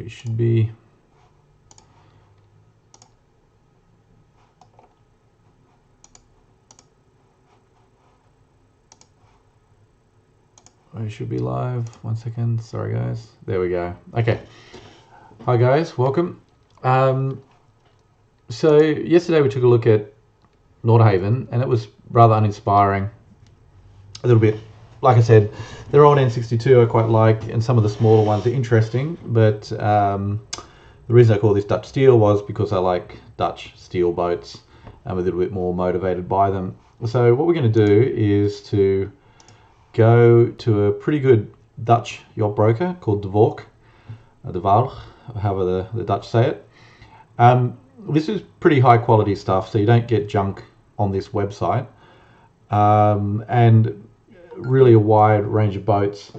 we should be. We should be live. 1 second. Sorry, guys. There we go. Okay. Hi, guys. Welcome. So yesterday we took a look at Nordhaven, and it was rather uninspiring. A little bit. Like I said, they're all N62 I quite like, and some of the smaller ones are interesting. But the reason I call this Dutch steel was because I like Dutch steel boats. I'm a little bit more motivated by them. So what we're going to do is to go to a pretty good Dutch yacht broker called devalk, however the Dutch say it. This is pretty high quality stuff, so you don't get junk on this website, and really a wide range of boats.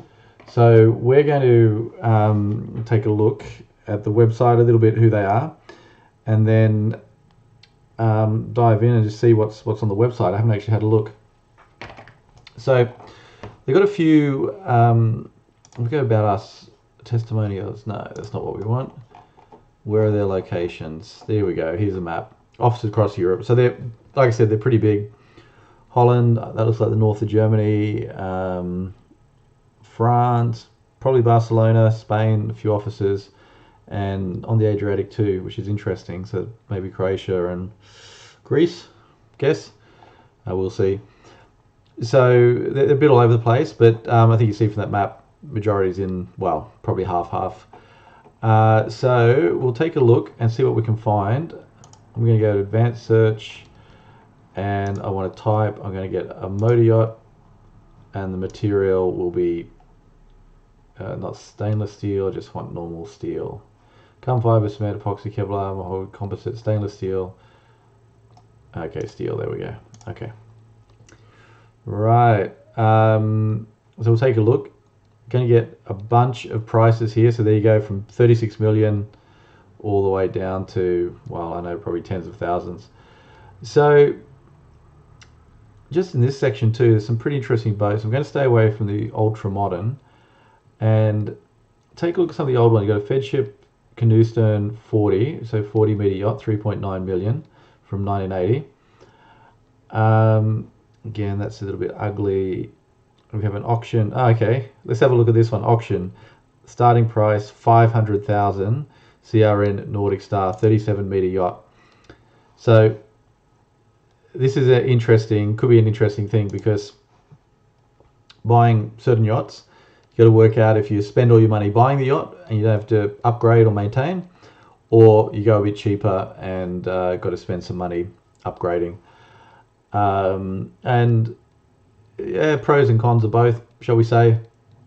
So we're going to take a look at the website, a little bit who they are, and then dive in and just see what's on the website. I haven't actually had a look. So they've got a few, we go about us testimonials. No, that's not what we want. Where are their locations? There we go. Here's a map. Offices across Europe. So they're, like I said, they're pretty big. Holland, that looks like the north of Germany. France, probably Barcelona, Spain, a few offices, and on the Adriatic too, which is interesting. So maybe Croatia and Greece, guess. We'll see. So they're a bit all over the place, but I think you see from that map, majority's in, well, probably half-half. So we'll take a look and see what we can find. I'm going to go to advanced search, and I want to type, I'm going to get a motor yacht, and the material will be not stainless steel, I just want normal steel. Carbon fiber, cement, epoxy, Kevlar, mahogany, composite, stainless steel. Okay, steel, there we go. Okay. Right, so we'll take a look. Going to get a bunch of prices here. So there you go, from 36 million all the way down to, well, I know, probably tens of thousands. So just in this section too, there's some pretty interesting boats. I'm going to stay away from the ultra modern and take a look at some of the old ones. You got a Fedship canoe stern 40, so 40 meter yacht, 3.9 million from 1980. Again, that's a little bit ugly. We have an auction. Oh, okay, let's have a look at this one. Auction, starting price 500,000. CRN Nordic Star, 37 meter yacht. So this is could be an interesting thing, because buying certain yachts, you got to work out if you spend all your money buying the yacht and you don't have to upgrade or maintain, or you go a bit cheaper and got to spend some money upgrading. And yeah, pros and cons of both, shall we say.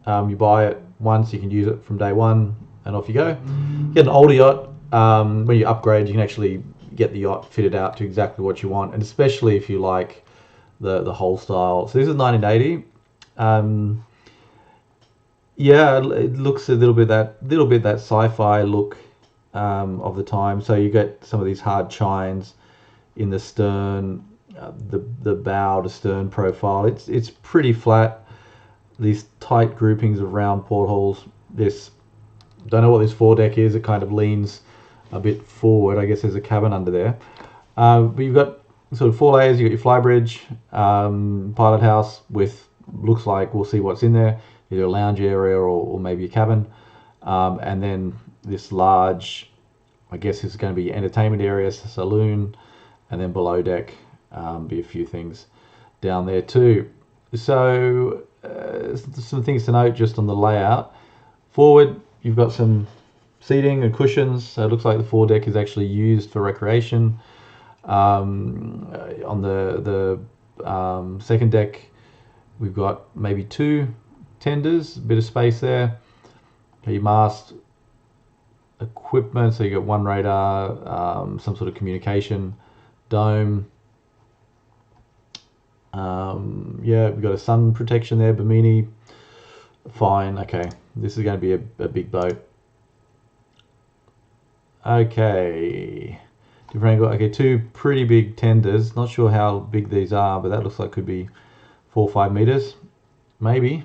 You buy it once, you can use it from day one, and off you go. You get an older yacht, when you upgrade, you can actually get the yacht fitted out to exactly what you want, and especially if you like the whole style. So this is 1980. Yeah, it looks a little bit that sci-fi look of the time. So you get some of these hard chines in the stern. The bow to stern profile, it's pretty flat. These tight groupings of round portholes. This, don't know what this foredeck is. It kind of leans a bit forward. I guess there's a cabin under there. But you've got sort of 4 layers. You got your flybridge, pilot house with, looks like, we'll see what's in there, either a lounge area or maybe a cabin, and then this large, I guess this is going to be entertainment area, saloon, and then below deck. Be a few things down there too. So some things to note just on the layout. Forward, you've got some seating and cushions. So it looks like the foredeck is actually used for recreation. On the second deck, we've got maybe 2 tenders, a bit of space there. Your mast equipment, so you got 1 radar, some sort of communication dome. Yeah, we've got a sun protection there, Bimini. Fine, okay. This is going to be a big boat. Okay. Different angle. Okay, 2 pretty big tenders. Not sure how big these are, but that looks like could be 4 or 5 meters, maybe.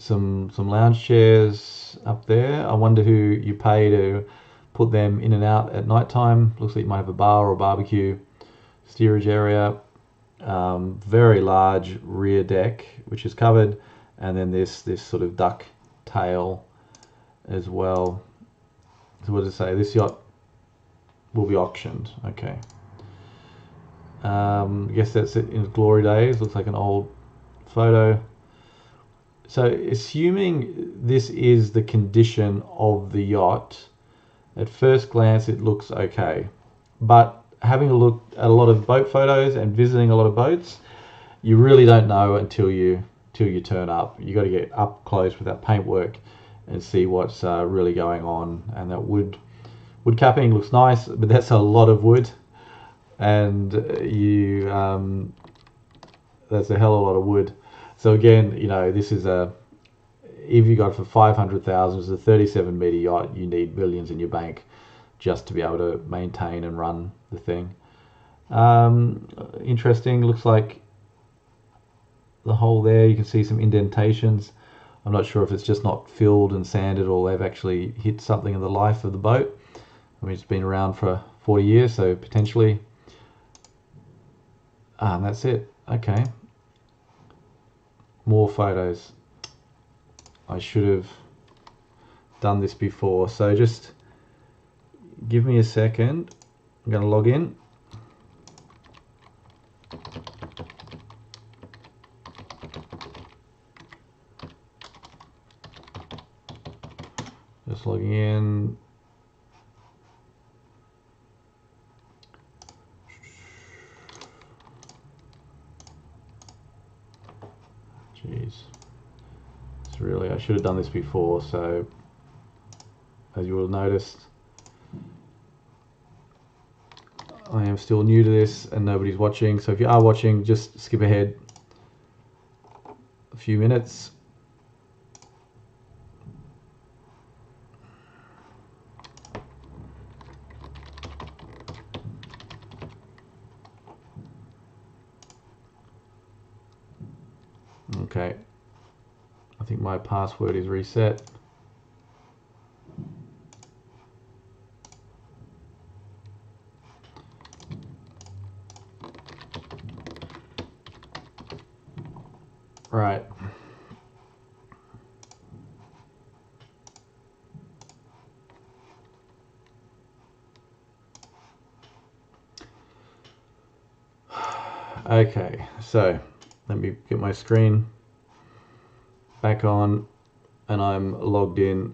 some lounge chairs up there. I wonder who you pay to put them in and out at night time. Looks like you might have a bar or a barbecue steerage area. Very large rear deck, which is covered, and then this sort of duck tail as well. So what does it say? This yacht will be auctioned. Okay. I guess that's it in its glory days. Looks like an old photo. So assuming this is the condition of the yacht, at first glance it looks okay. But having a look at a lot of boat photos and visiting a lot of boats, you really don't know until you turn up. You got to get up close with that paintwork and see what's really going on. And that wood capping looks nice, but that's a lot of wood, and that's a hell of a lot of wood. So again, you know, this is if you got it for 500,000, it's a 37-meter yacht. You need millions in your bank just to be able to maintain and run the thing. Interesting. Looks like the hole there, you can see some indentations. I'm not sure if it's just not filled and sanded or they've actually hit something in the life of the boat. I mean, it's been around for 40 years, so potentially. And that's it. Okay. More photos. I should have done this before, so just give me a second. I'm going to log in. Just logging in. Jeez. It's really, I should have done this before, so as you will have noticed, I am still new to this and nobody's watching, so if you are watching, just skip ahead a few minutes. Okay, I think my password is reset. Right. Okay, so let me get my screen back on and I'm logged in,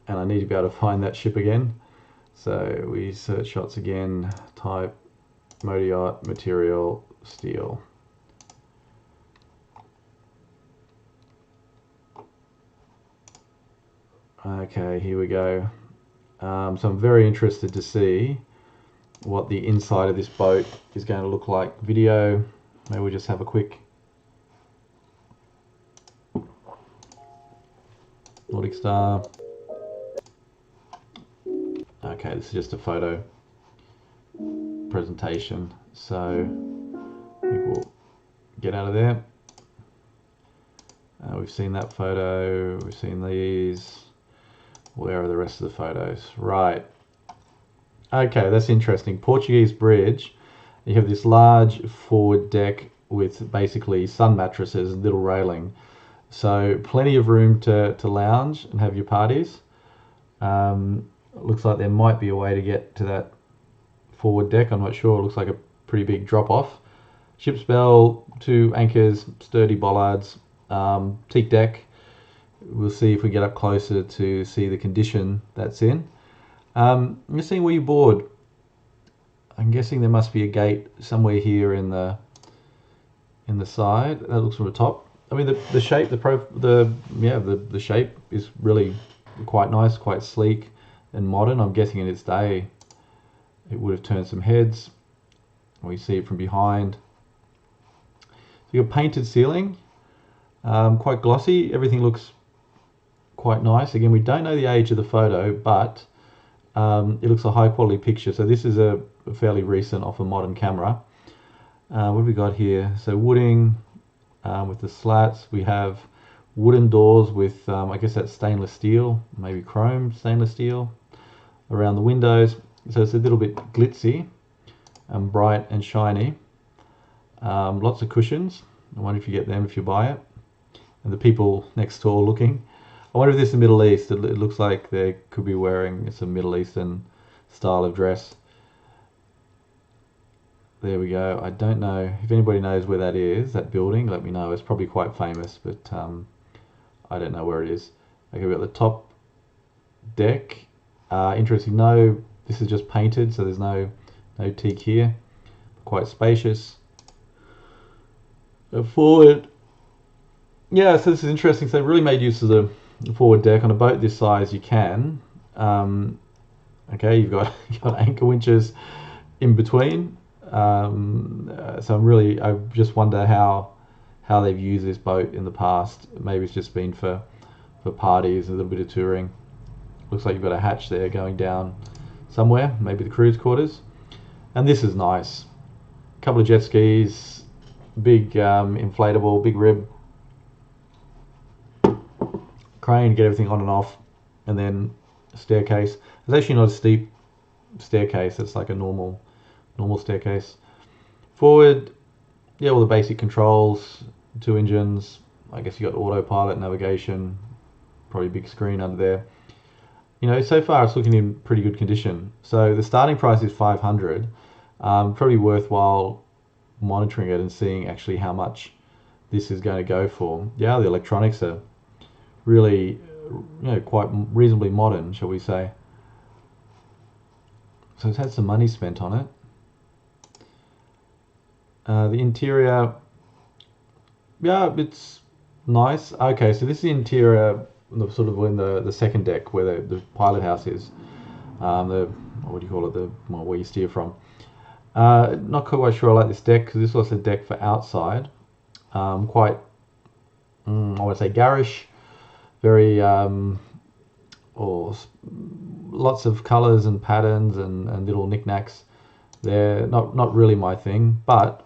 and I need to be able to find that ship again. So we search shots again, type motor yacht, material, steel. Okay, here we go. So I'm very interested to see what the inside of this boat is going to look like. Video, maybe we'll just have a quick Nordic Star. Okay, this is just a photo presentation, so I think we'll get out of there. We've seen that photo, we've seen these. Where are the rest of the photos? Right. Okay, that's interesting. Portuguese bridge. You have this large forward deck with basically sun mattresses and little railing. So plenty of room to lounge and have your parties. Looks like there might be a way to get to that forward deck. I'm not sure. It looks like a pretty big drop off. Ship's bell, 2 anchors, sturdy bollards, teak deck. We'll see if we get up closer to see the condition that's in. I'm just seeing where you board. I'm guessing there must be a gate somewhere here in the side. That looks from the top. I mean, the shape, the shape is really quite nice, quite sleek and modern. I'm guessing in its day it would have turned some heads. We see it from behind. So your painted ceiling, quite glossy. Everything looks quite nice. Again, we don't know the age of the photo, but it looks a high quality picture. So this is a fairly recent off a modern camera. What have we got here? So wooding with the slats. We have wooden doors with, I guess that's stainless steel, maybe chrome stainless steel around the windows. So it's a little bit glitzy and bright and shiny. Lots of cushions. I wonder if you get them if you buy it. And the people next door looking. I wonder if this is the Middle East. It looks like they could be wearing some Middle Eastern style of dress. There we go. I don't know if anybody knows where that is, that building. Let me know. It's probably quite famous, but I don't know where it is. Okay, we've got the top deck. Interesting. No, this is just painted, so there's no teak here. Quite spacious. Go forward. Yeah, so this is interesting. So they really made use of the forward deck on a boat this size. You can. Okay, you've got anchor winches in between. So I just wonder how they've used this boat in the past. Maybe it's just been for parties, a little bit of touring. Looks like you've got a hatch there going down somewhere, maybe the crew's quarters. And this is nice. A couple of jet skis, big inflatable, big rib, crane to get everything on and off, and then a staircase. It's actually not a steep staircase. It's like a normal staircase. Forward, yeah, all the basic controls, 2 engines. I guess you got autopilot, navigation, probably a big screen under there. You know, so far it's looking in pretty good condition. So the starting price is 500. Probably worthwhile monitoring it and seeing actually how much this is going to go for. Yeah, the electronics are really, quite reasonably modern, shall we say. So it's had some money spent on it. The interior, yeah, it's nice. Okay, so this is the interior, sort of in the second deck where the pilot house is. What do you call it? Where you steer from. Not quite sure I like this deck because this is also a deck for outside. Quite, I want to say garish, very, lots of colours and patterns and little knickknacks. They're not really my thing, but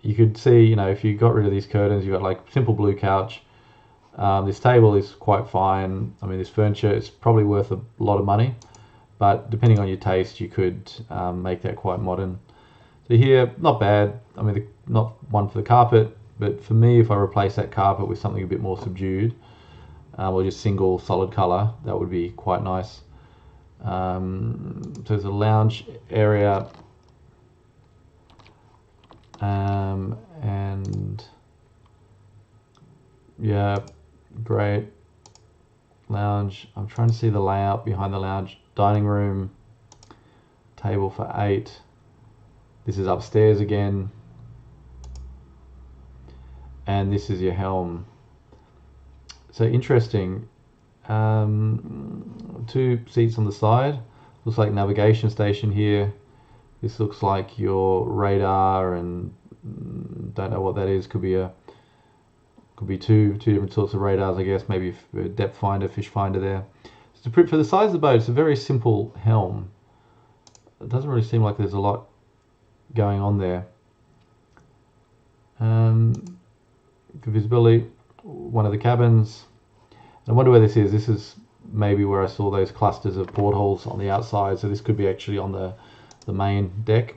you could see, if you got rid of these curtains, you got like simple blue couch. This table is quite fine. I mean, this furniture is probably worth a lot of money, but depending on your taste, you could make that quite modern. So here, not bad. I mean, not one for the carpet, but for me, if I replace that carpet with something a bit more subdued, or just single solid color, that would be quite nice. So there's a lounge area, and yeah, great lounge. I'm trying to see the layout behind the lounge. Dining room, table for 8. This is upstairs again, and this is your helm. So interesting. 2 seats on the side. Looks like navigation station here. This looks like your radar, and don't know what that is. Could be two different sorts of radars, I guess. Maybe a depth finder, fish finder there. So for the size of the boat, it's a very simple helm. It doesn't really seem like there's a lot going on there. Visibility, one of the cabins. I wonder where this is. This is maybe where I saw those clusters of portholes on the outside. So this could be actually on the main deck.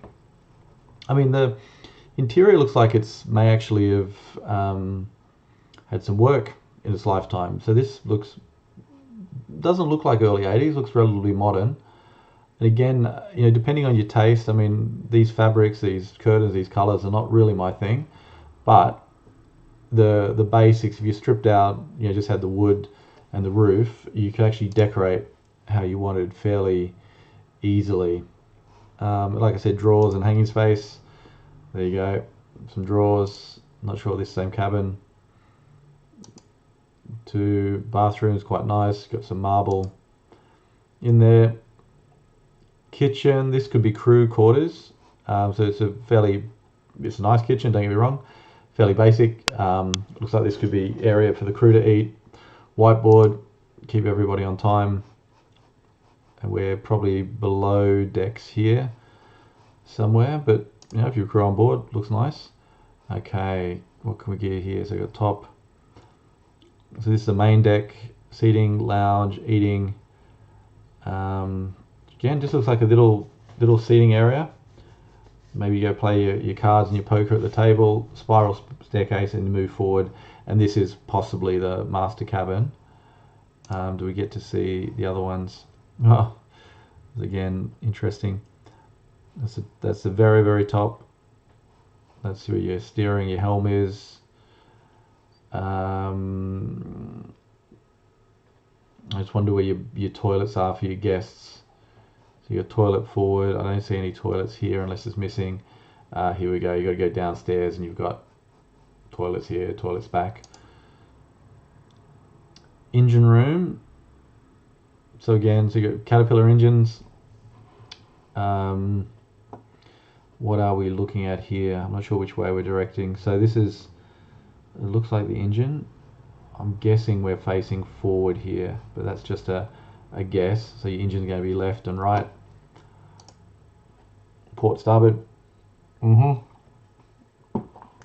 I mean, the interior looks like may actually have had some work in its lifetime. So this doesn't look like early 80s. Looks relatively modern. And again, depending on your taste, I mean, these fabrics, these curtains, these colors are not really my thing. But the basics, if you stripped out, just had the wood and the roof, you could actually decorate how you wanted fairly easily. Like I said, drawers and hanging space. There you go. Some drawers. Not sure this same cabin. 2 bathrooms, quite nice. Got some marble in there. Kitchen. This could be crew quarters. So it's a nice kitchen. Don't get me wrong. Fairly basic. Looks like this could be area for the crew to eat. Whiteboard. Keep everybody on time. And we're probably below decks here somewhere, but if you're crew on board, looks nice. Okay, what can we get here? So we got top, So this is the main deck, seating, lounge, eating. Again, just looks like a little seating area. Maybe you go play your cards and your poker at the table, spiral staircase, and you move forward. And this is possibly the master cabin. Do we get to see the other ones? Oh, again, interesting. That's the very, very top. That's where your steering, your helm is. I just wonder where your toilets are for your guests. So your toilet forward. I don't see any toilets here unless it's missing. Here we go. You got to go downstairs and you've got toilets here, toilets back. Engine room. So again, so you got Caterpillar engines. What are we looking at here? I'm not sure which way we're directing. So this is, it looks like the engine. I'm guessing we're facing forward here, but that's just a guess. So your engine's going to be left and right. Port starboard.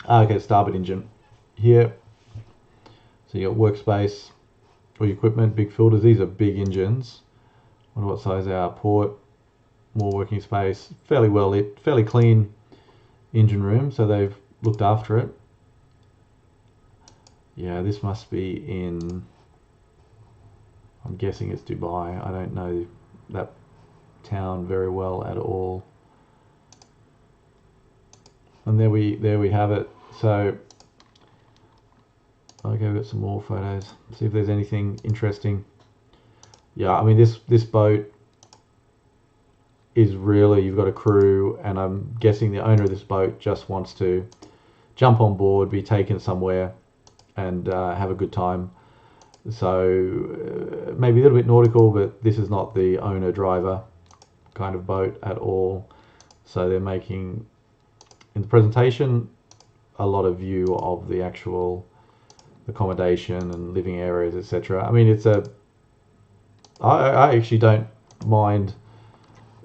Okay, starboard engine here. So you got workspace, all your equipment, big filters. These are big engines. I wonder what size they are. Port, more working space, fairly well lit, fairly clean engine room. So they've looked after it. Yeah, this must be in, I'm guessing it's Dubai. I don't know that town very well at all. And there we have it. So I'll go get some more photos, see if there's anything interesting. Yeah, I mean this boat is really, you've got a crew, and I'm guessing the owner of this boat just wants to jump on board, be taken somewhere, and have a good time. So maybe a little bit nautical, but this is not the owner driver kind of boat at all. So they're making, in the presentation, a lot of view of the actual accommodation and living areas, etc. I mean, it's I actually don't mind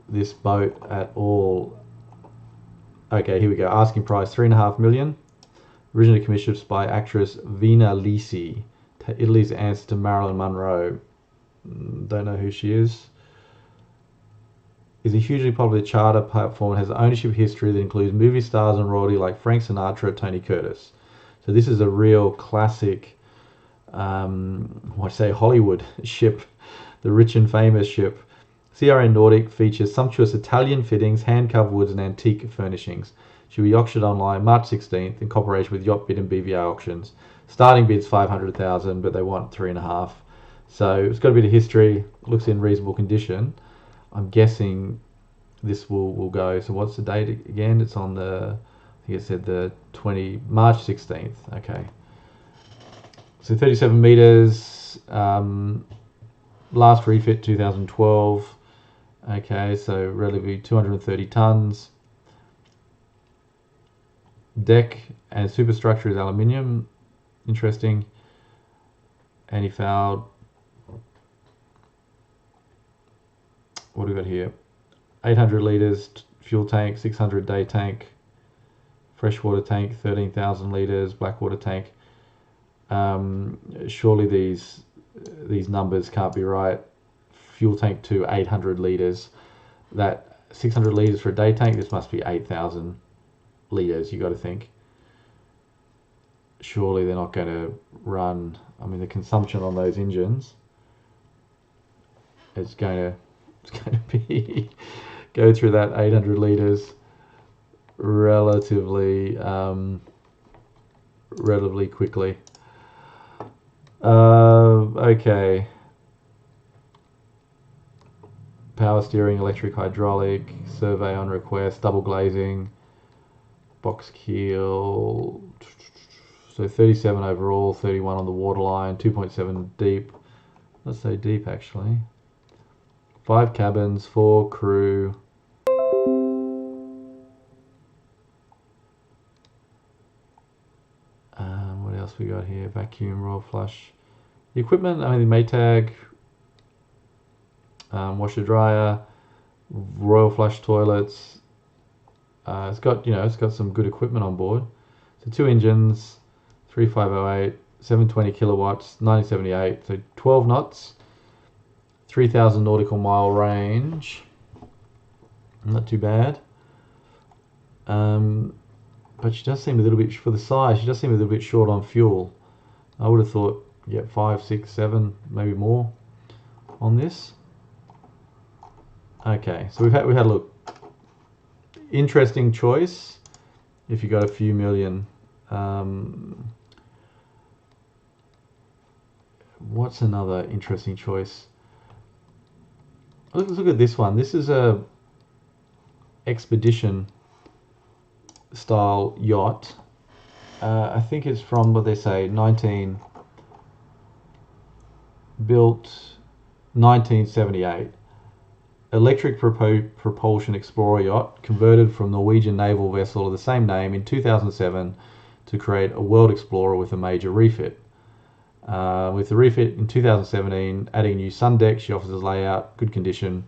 this boat at all. Okay, here we go. Asking price $3.5 million. Originally commissioned by actress Vina Lisi, Italy's answer to Marilyn Monroe. Don't know who she is. Is a hugely popular charter platform and has ownership history that includes movie stars and royalty like Frank Sinatra, Tony Curtis. So this is a real classic, Hollywood ship, the rich and famous ship. CRN Nordic features sumptuous Italian fittings, hand-carved woods, and antique furnishings. She'll be auctioned online March 16th in cooperation with Yachtbid and BVI auctions. Starting bid's $500,000, but they want $3.5. So it's got a bit of history. Looks in reasonable condition. I'm guessing this will go. So what's the date again? It's on the, I think it said the March 16th. Okay. So 37 meters. Last refit 2012. Okay, so relatively 230 tons. Deck and superstructure is aluminium. Interesting. Anti-foul. What do we got here? 800 litres fuel tank, 600 day tank, freshwater tank, 13,000 litres, blackwater tank. Surely these numbers can't be right. Fuel tank to 800 litres. That 600 litres for a day tank, this must be 8,000 litres, you got to think. Surely they're not going to run, I mean the consumption on those engines is going to be go through that 800 litres relatively quickly. Okay. Power steering, electric, hydraulic, survey on request, double glazing, box keel. So 37 overall, 31 on the waterline, 2.7 deep. Let's say deep actually. 5 cabins, 4 crew. What else we got here? Vacuum, royal flush. The equipment, I mean the Maytag, washer dryer, royal flush toilets. It's got some good equipment on board. So 2 engines, 3508, 720 kilowatts, 1978. So 12 knots, 3,000 nautical mile range. Not too bad. But she does seem a little bit, for the size, she does seem a little bit short on fuel. I would have thought, yeah, 5, 6, 7, maybe more on this. Okay, so we had a look. Interesting choice if you got a few million. What's another interesting choice? Let's look at this one. This is a expedition style yacht. I think it's from, what they say, built 1978. Electric propulsion explorer yacht, converted from Norwegian naval vessel of the same name in 2007 to create a world explorer with a major refit. With the refit in 2017, adding new sun deck, she offers a layout, good condition.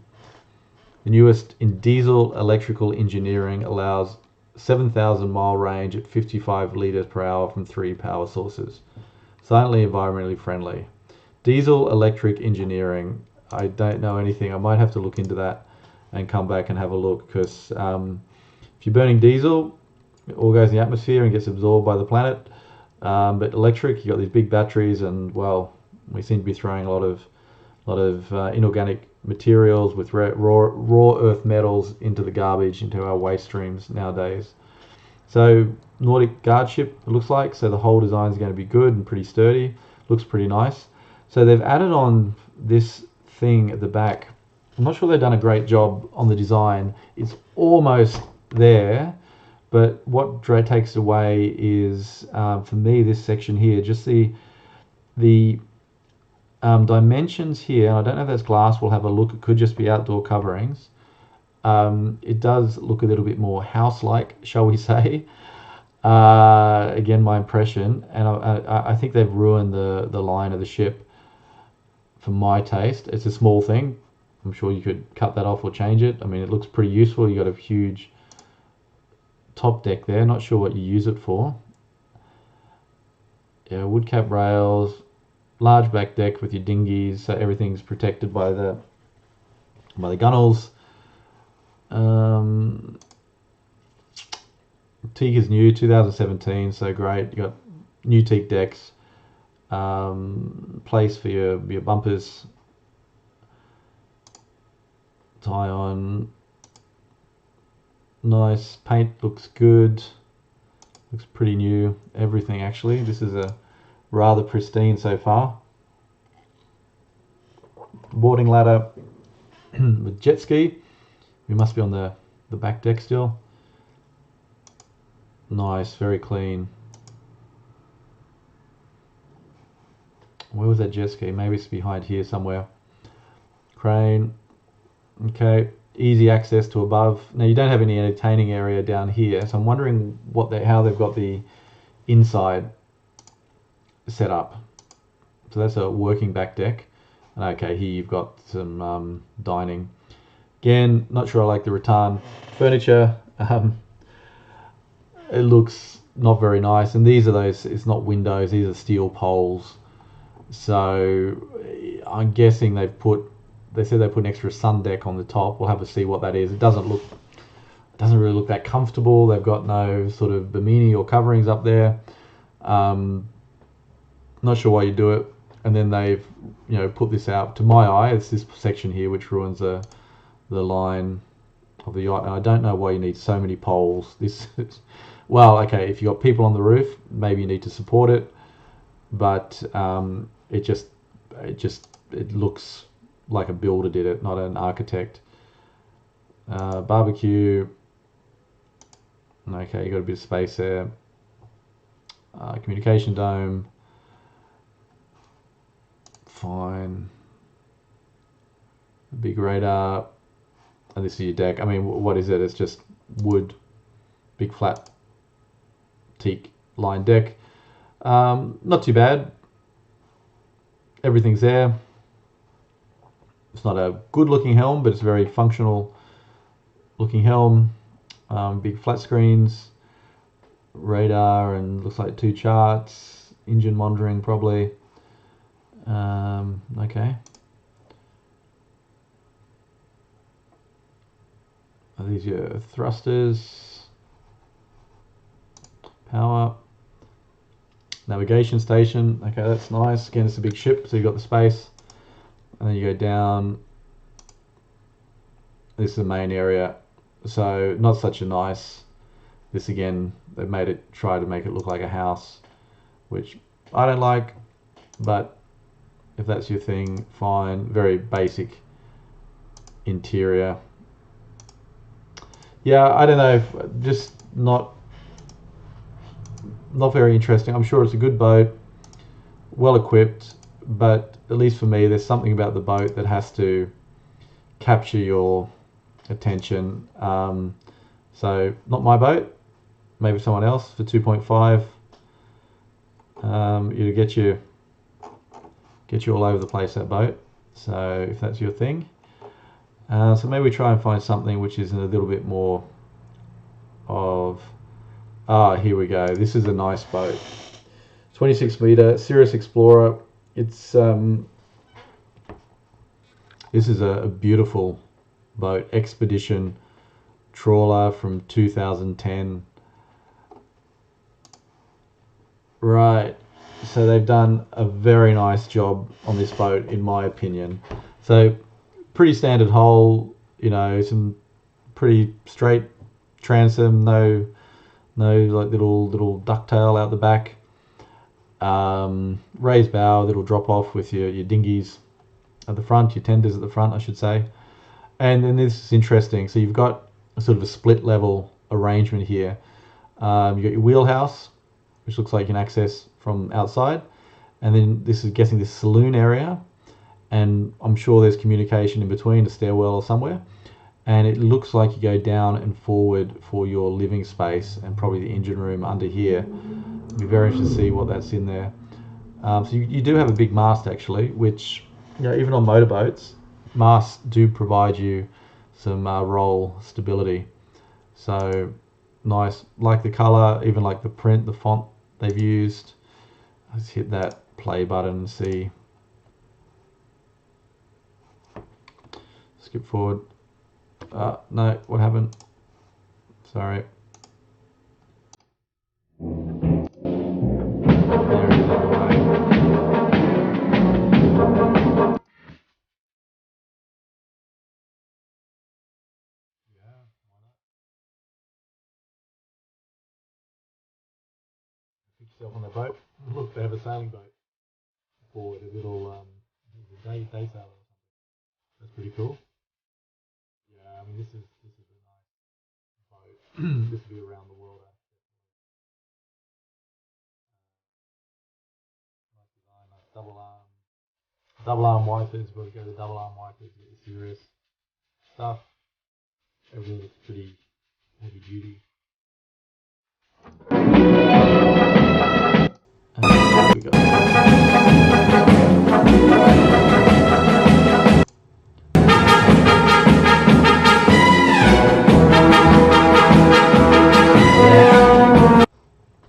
The newest in diesel electrical engineering allows 7,000 mile range at 55 litres per hour from 3 power sources. Silently environmentally friendly. Diesel electric engineering. I don't know anything. I might have to look into that and come back and have a look, because if you're burning diesel, it all goes in the atmosphere and gets absorbed by the planet. But electric, you got these big batteries, and well, we seem to be throwing a lot of inorganic materials with raw earth metals into the garbage, into our waste streams nowadays. So Nordic guard ship, it looks like. So the whole design is going to be good and pretty sturdy. Looks pretty nice. So they've added on this thing at the back. I'm not sure they've done a great job on the design. It's almost there, but what takes away is, for me, this section here, just the dimensions here. And I don't know if that's glass. We'll have a look. It could just be outdoor coverings. It does look a little bit more house-like, shall we say. Again, my impression, and I think they've ruined the line of the ship for my taste. It's a small thing. I'm sure you could cut that off or change it. I mean, it looks pretty useful. You got a huge top deck there. Not sure what you use it for. Yeah, wood cap rails, large back deck with your dinghies, so everything's protected by the gunnels. Teak is new, 2017, so great. You got new teak decks. Place for your bumpers, tie on, nice paint, looks good, looks pretty new, everything actually. This is a rather pristine so far. Boarding ladder with jet ski. We must be on the back deck still. Nice, very clean. Where was that jet ski? Maybe it's behind here somewhere. Crane. Okay, easy access to above. Now you don't have any entertaining area down here, so I'm wondering how they've got the inside set up. So that's a working back deck. And okay, here you've got some dining. Again, not sure I like the rattan furniture. It looks not very nice, and these are those. It's not windows; these are steel poles. So I'm guessing they said they put an extra sun deck on the top. We'll have to see what that is. It doesn't really look that comfortable. They've got no sort of bimini or coverings up there. Not sure why you do it. And then they've put this out. To my eye, it's this section here which ruins the line of the yacht. And I don't know why you need so many poles. This is, well, okay, if you got people on the roof, maybe you need to support it. But it looks like a builder did it, not an architect. Barbecue. Okay, you got a bit of space there. Communication dome. Fine. Big radar. And this is your deck. I mean, what is it? It's just wood. Big flat teak line deck. Not too bad. Everything's there. It's not a good looking helm, but it's a very functional looking helm. Big flat screens, radar, and looks like 2 charts. engine monitoring probably. Okay. Are these your thrusters? Power. Navigation station. Okay, that's nice. Again, it's a big ship, so you've got the space. And then you go down. This is the main area. So not such a nice. This again, they've made it, try to make it look like a house, which I don't like, but if that's your thing, fine. Very basic interior. Yeah, I don't know, just not very interesting. I'm sure it's a good boat, well equipped, but at least for me, there's something about the boat that has to capture your attention. So not my boat, maybe someone else for 2.5. It'll get you all over the place, that boat. So if that's your thing, so maybe try and find something which is a little bit more of. Here we go. This is a nice boat. 26 meter Cirrus Explorer. It's this is a beautiful boat. Expedition trawler from 2010. Right. So they've done a very nice job on this boat, in my opinion. So pretty standard hull, you know, some pretty straight transom, no like little ducktail out the back. Raised bow, little drop off with your dinghies at the front, your tenders at the front, I should say. And then this is interesting. So you've got a sort of a split level arrangement here. You've got your wheelhouse, which looks like you can access from outside. And then this is guessing this saloon area. And I'm sure there's communication in between, a stairwell or somewhere. And it looks like you go down and forward for your living space and probably the engine room under here. It'd be very interesting to see what that's in there. So you do have a big mast actually, which, you know, even on motorboats, masts do provide you some roll stability. So nice, like the color, even like the print, the font they've used. Let's hit that play button and see. Skip forward. No, what happened? Sorry. There it is on the way. Yeah, why not? Put yourself on the boat. Look, they have a sailing boat forward, a little day sailor or something. That's pretty cool. Yeah, I mean this is a nice boat. This will be around the world. Nice design, nice double arm wipers. We've got to go to double arm wipers to get the serious stuff. Everything looks pretty heavy duty. There we go.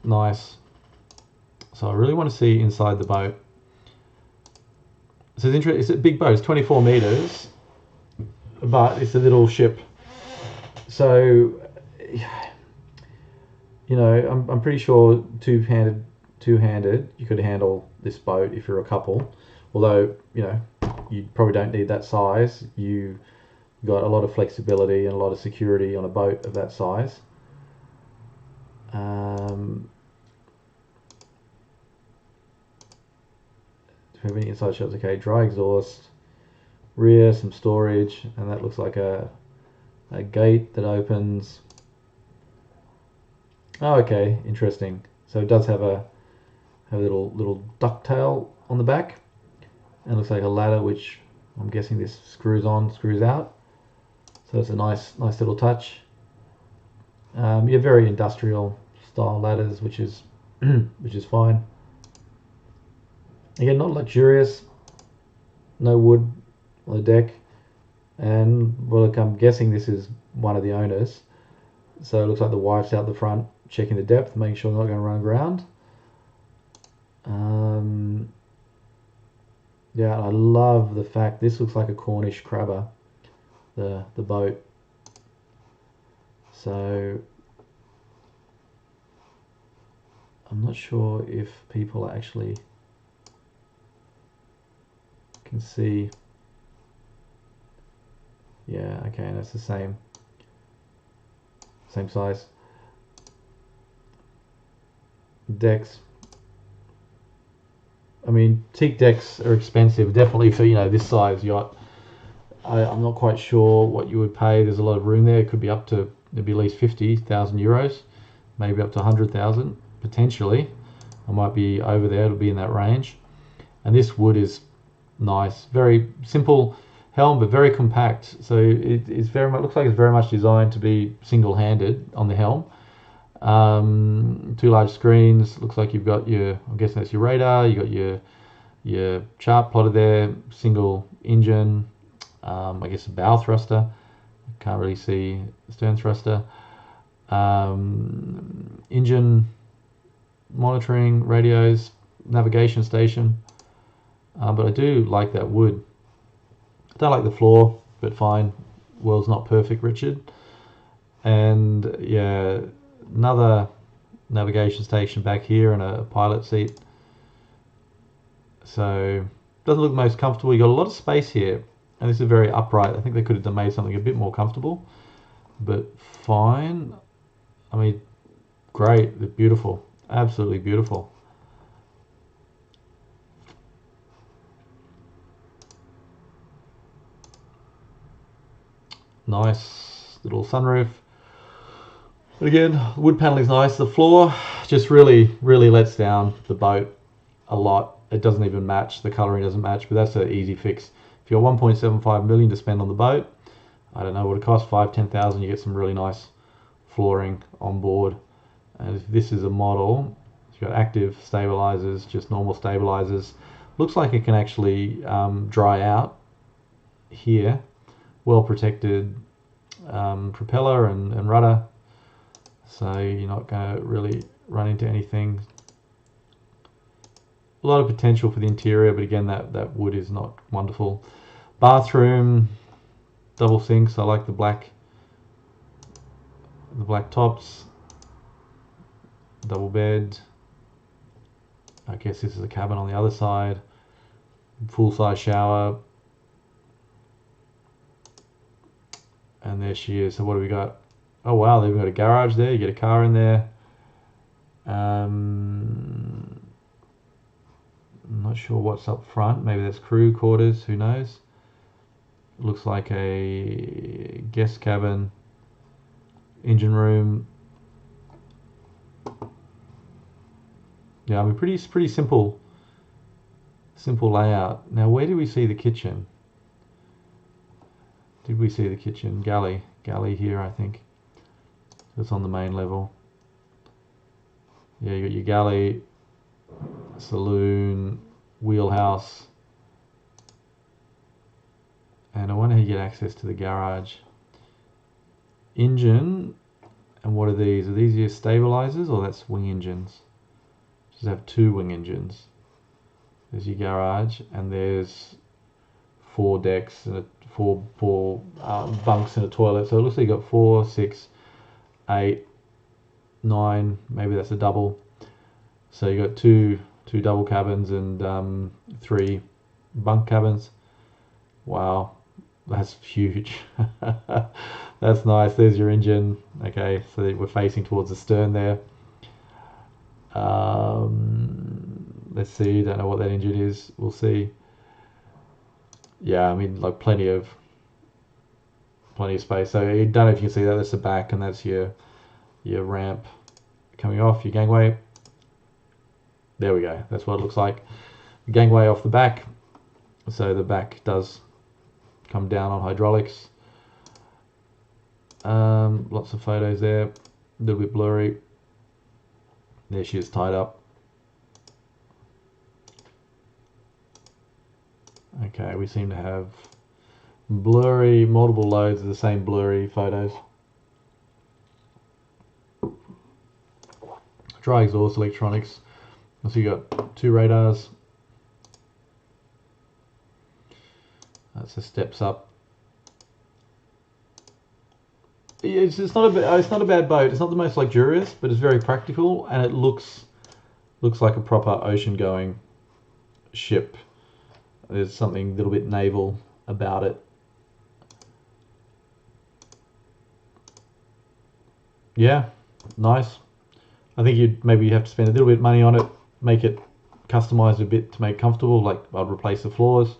Nice. So I really want to see inside the boat. So it's a big boat. It's 24 meters, but it's a little ship. So, you know, I'm pretty sure two-handed, you could handle this boat if you're a couple. Although, you know, you probably don't need that size. You got a lot of flexibility and a lot of security on a boat of that size. Do we have any inside shots? Okay, dry exhaust, rear, some storage, and that looks like a gate that opens. Oh, okay, interesting. So it does have a little ducktail on the back, and it looks like a ladder, which I'm guessing this screws on, screws out. So it's a nice little touch. Yeah, very industrial style ladders, which is fine. Again, not luxurious. No wood on the deck, and well, look, I'm guessing this is one of the owners. So it looks like the wife's out the front checking the depth, making sure they're not going to run aground. Yeah, I love the fact this looks like a Cornish crabber, the boat. So I'm not sure if people actually can see. Yeah, okay, that's the same size. Decks. I mean, teak decks are expensive, definitely for this size yacht. I'm not quite sure what you would pay. There's a lot of room there. It could be up to maybe at least 50,000 euros, maybe up to 100,000 potentially. I might be over there. It'll be in that range. And this wood is nice, very simple helm, but very compact. So it's very much looks like it's very much designed to be single-handed on the helm. Two large screens. Looks like you've got your, I'm guessing that's your radar. You got your chart plotter there. Single engine. I guess a bow thruster. Can't really see stern thruster. Engine monitoring, radios, navigation station. But I do like that wood. I don't like the floor, but fine. World's not perfect, Richard. And yeah, another navigation station back here and a pilot seat. So doesn't look the most comfortable. You got a lot of space here, and this is very upright. I think they could have made something a bit more comfortable, but fine. I mean, great. They're beautiful, absolutely beautiful. Nice little sunroof. But again, wood paneling is nice. The floor just really lets down the boat a lot. It doesn't even match. The coloring doesn't match, but that's an easy fix. If you're 1.75 million to spend on the boat, I don't know what it costs, 5-10,000, you get some really nice flooring on board. And if this is a model, it's got active stabilizers, just normal stabilizers. Looks like it can actually dry out here. Well protected propeller and rudder, so you're not going to really run into anything. A lot of potential for the interior, but again, that wood is not wonderful. Bathroom, double sinks. I like the black tops. Double bed. I guess this is a cabin on the other side. Full size shower. And there she is. So what do we got? Oh wow, they've got a garage there. You get a car in there. I'm not sure what's up front. Maybe that's crew quarters. Who knows? Looks like a guest cabin. Engine room. Yeah, I mean pretty simple layout. Now where do we see the kitchen? Did we see the kitchen? Galley here, I think. It's on the main level. Yeah, you got your galley, saloon, wheelhouse. And I wonder how you get access to the garage. Engine, and what are these? Are these your stabilizers or that's wing engines? Just have two wing engines. There's your garage, and there's 4 decks and four bunks and a toilet. So it looks like you got 4, 6, 8, 9. Maybe that's a double. So you got two double cabins and 3 bunk cabins. Wow, that's huge. That's nice. There's your engine. Okay, so we're facing towards the stern there. Let's see. Don't know what that engine is. We'll see. Yeah, I mean, like plenty of space. So I don't know if you can see that. That's the back, and that's your ramp coming off your gangway. There we go. That's what it looks like. The gangway off the back. So the back does come down on hydraulics. Lots of photos there. A little bit blurry. There she is tied up. Okay, we seem to have blurry, multiple loads of the same blurry photos. Dry exhaust electronics. So you got 2 radars. That's the steps up. It's not a bad boat. It's not the most luxurious, but it's very practical, and it looks like a proper ocean-going ship. There's something a little bit naval about it. Yeah, nice. I think you'd maybe have to spend a little bit of money on it, make it customized a bit to make it comfortable. Like I'd replace the floors,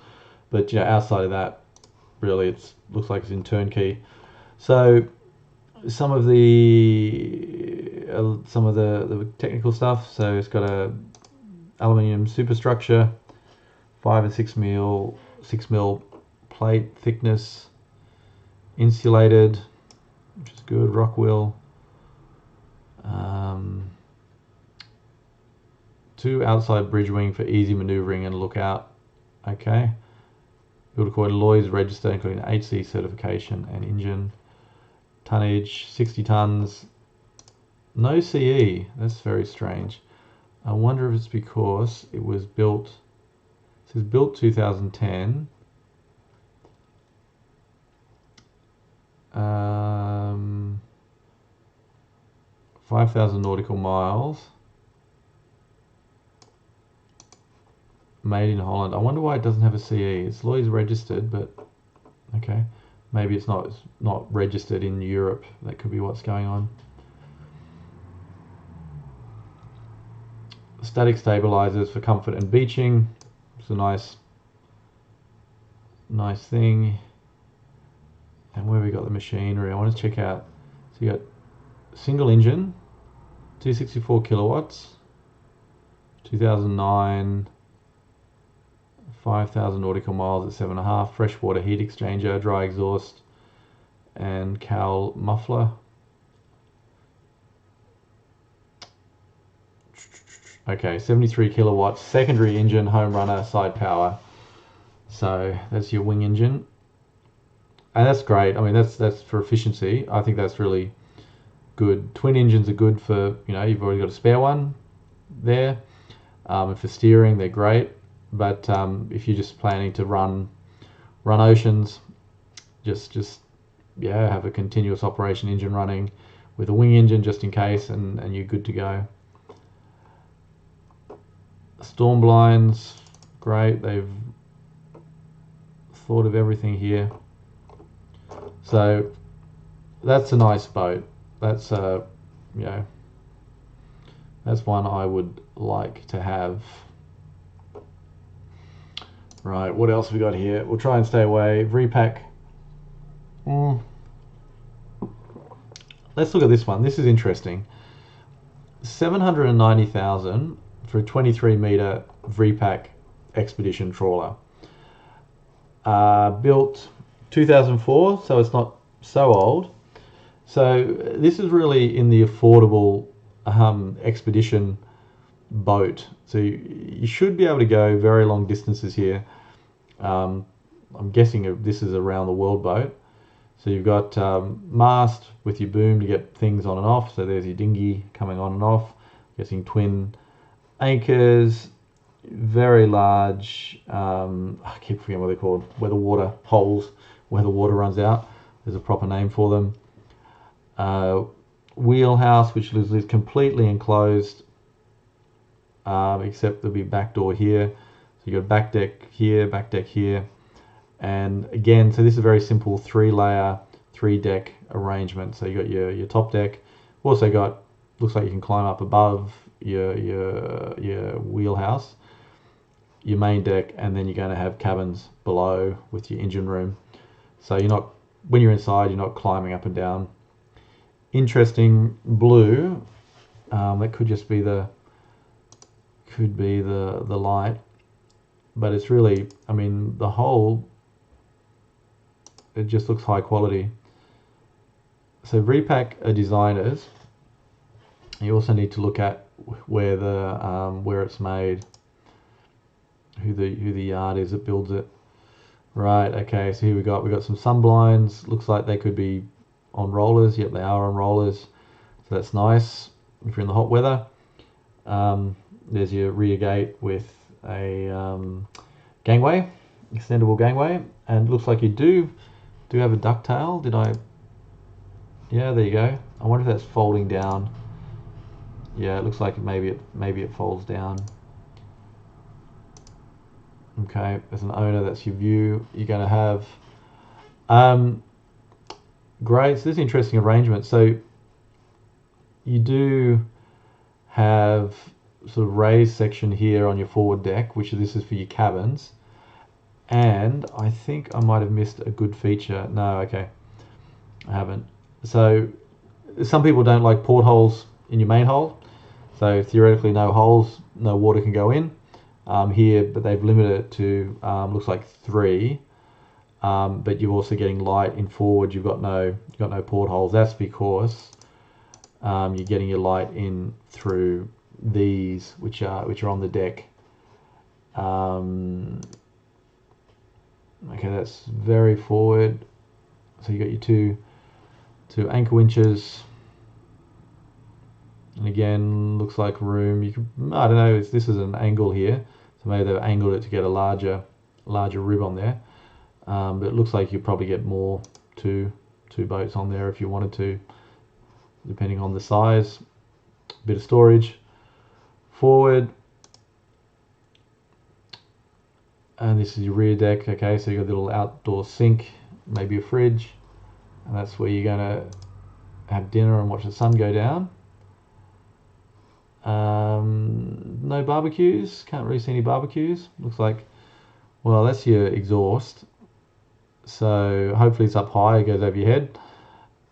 but outside of that, really, it looks like it's in turnkey. So some of the technical stuff. So it's got a aluminium superstructure, 5 and 6 mil plate thickness, insulated, which is good. Rock wheel. 2 outside bridge wing for easy maneuvering and lookout. Okay. Build according to Lloyd's register, including HC certification and engine. Tonnage 60 tons. No CE. That's very strange. I wonder if it's because it was built. It says built 2010. 5,000 nautical miles. Made in Holland. I wonder why it doesn't have a CE. It's Lloyd's registered, but okay. Maybe it's not registered in Europe. That could be what's going on. Static stabilizers for comfort and beaching. It's a nice thing. And where we got the machinery, I want to check out. So you got single engine, 264 kilowatts, 2009, 5,000 nautical miles at 7.5, freshwater heat exchanger, dry exhaust, and cowl muffler. Okay, 73 kilowatts, secondary engine, home runner, side power. So that's your wing engine. And that's great. I mean, that's for efficiency. I think that's really good. Twin engines are good for, you've already got a spare one there. And for steering, they're great. But if you're just planning to run oceans, just have a continuous operation engine running with a wing engine just in case, and you're good to go. Storm blinds, great. They've thought of everything here. So that's a nice boat. That's that's one I would like to have. Right, what else we got here? We'll try and stay away. Repack. Let's look at this one. This is interesting. 790,000 for a 23-meter Repack expedition trawler. Built 2004, so it's not so old. So this is really in the affordable expedition boat. So you should be able to go very long distances here. I'm guessing this is a round the world boat. So you've got mast with your boom to get things on and off. So there's your dinghy coming on and off. Guessing twin anchors, very large, I keep forgetting what they're called, where the water holes, where the water runs out. There's a proper name for them. Wheelhouse, which is completely enclosed, except there'll be back door here. So you got back deck here. And again, so this is a very simple 3-layer, 3-deck arrangement. So you got your top deck. Also got, looks like you can climb up above your wheelhouse, your main deck, and then you're going to have cabins below with your engine room. So when you're inside, you're not climbing up and down. Interesting blue. That could just be the light, but it's really, I mean, the whole, it just looks high quality. So Repack are designers. You also need to look at where it's made, who the yard is that builds it. Right, okay, so here we got some sun blinds. Looks like they could be on rollers. Yep, they are on rollers. So that's nice if you're in the hot weather. There's your rear gate with a gangway, extendable gangway, and it looks like you do have a ducktail. Did I? Yeah, there you go. I wonder if that's folding down. Yeah, it looks like maybe it folds down. Okay, as an owner, that's your view you're going to have. Great. So this is an interesting arrangement. So you do have sort of raised section here on your forward deck, which this is for your cabins. And I think I might have missed a good feature. No, okay, I haven't. So some people don't like portholes in your main hold. So theoretically, no holes, no water can go in here, but they've limited it to looks like 3. But you're also getting light in forward. You've got no portholes. That's because you're getting your light in through these, which are on the deck. Okay, that's very forward. So you got your two anchor winches. And again, looks like room. You can, I don't know. This is an angle here, so maybe they've angled it to get a larger rib on there. But it looks like you probably get more two boats on there if you wanted to, depending on the size. Bit of storage forward, and this is your rear deck. Okay, so you got a little outdoor sink, maybe a fridge, and that's where you're gonna have dinner and watch the sun go down. No barbecues. Can't really see any barbecues. Looks like, well, that's your exhaust. So hopefully it's up high, it goes over your head.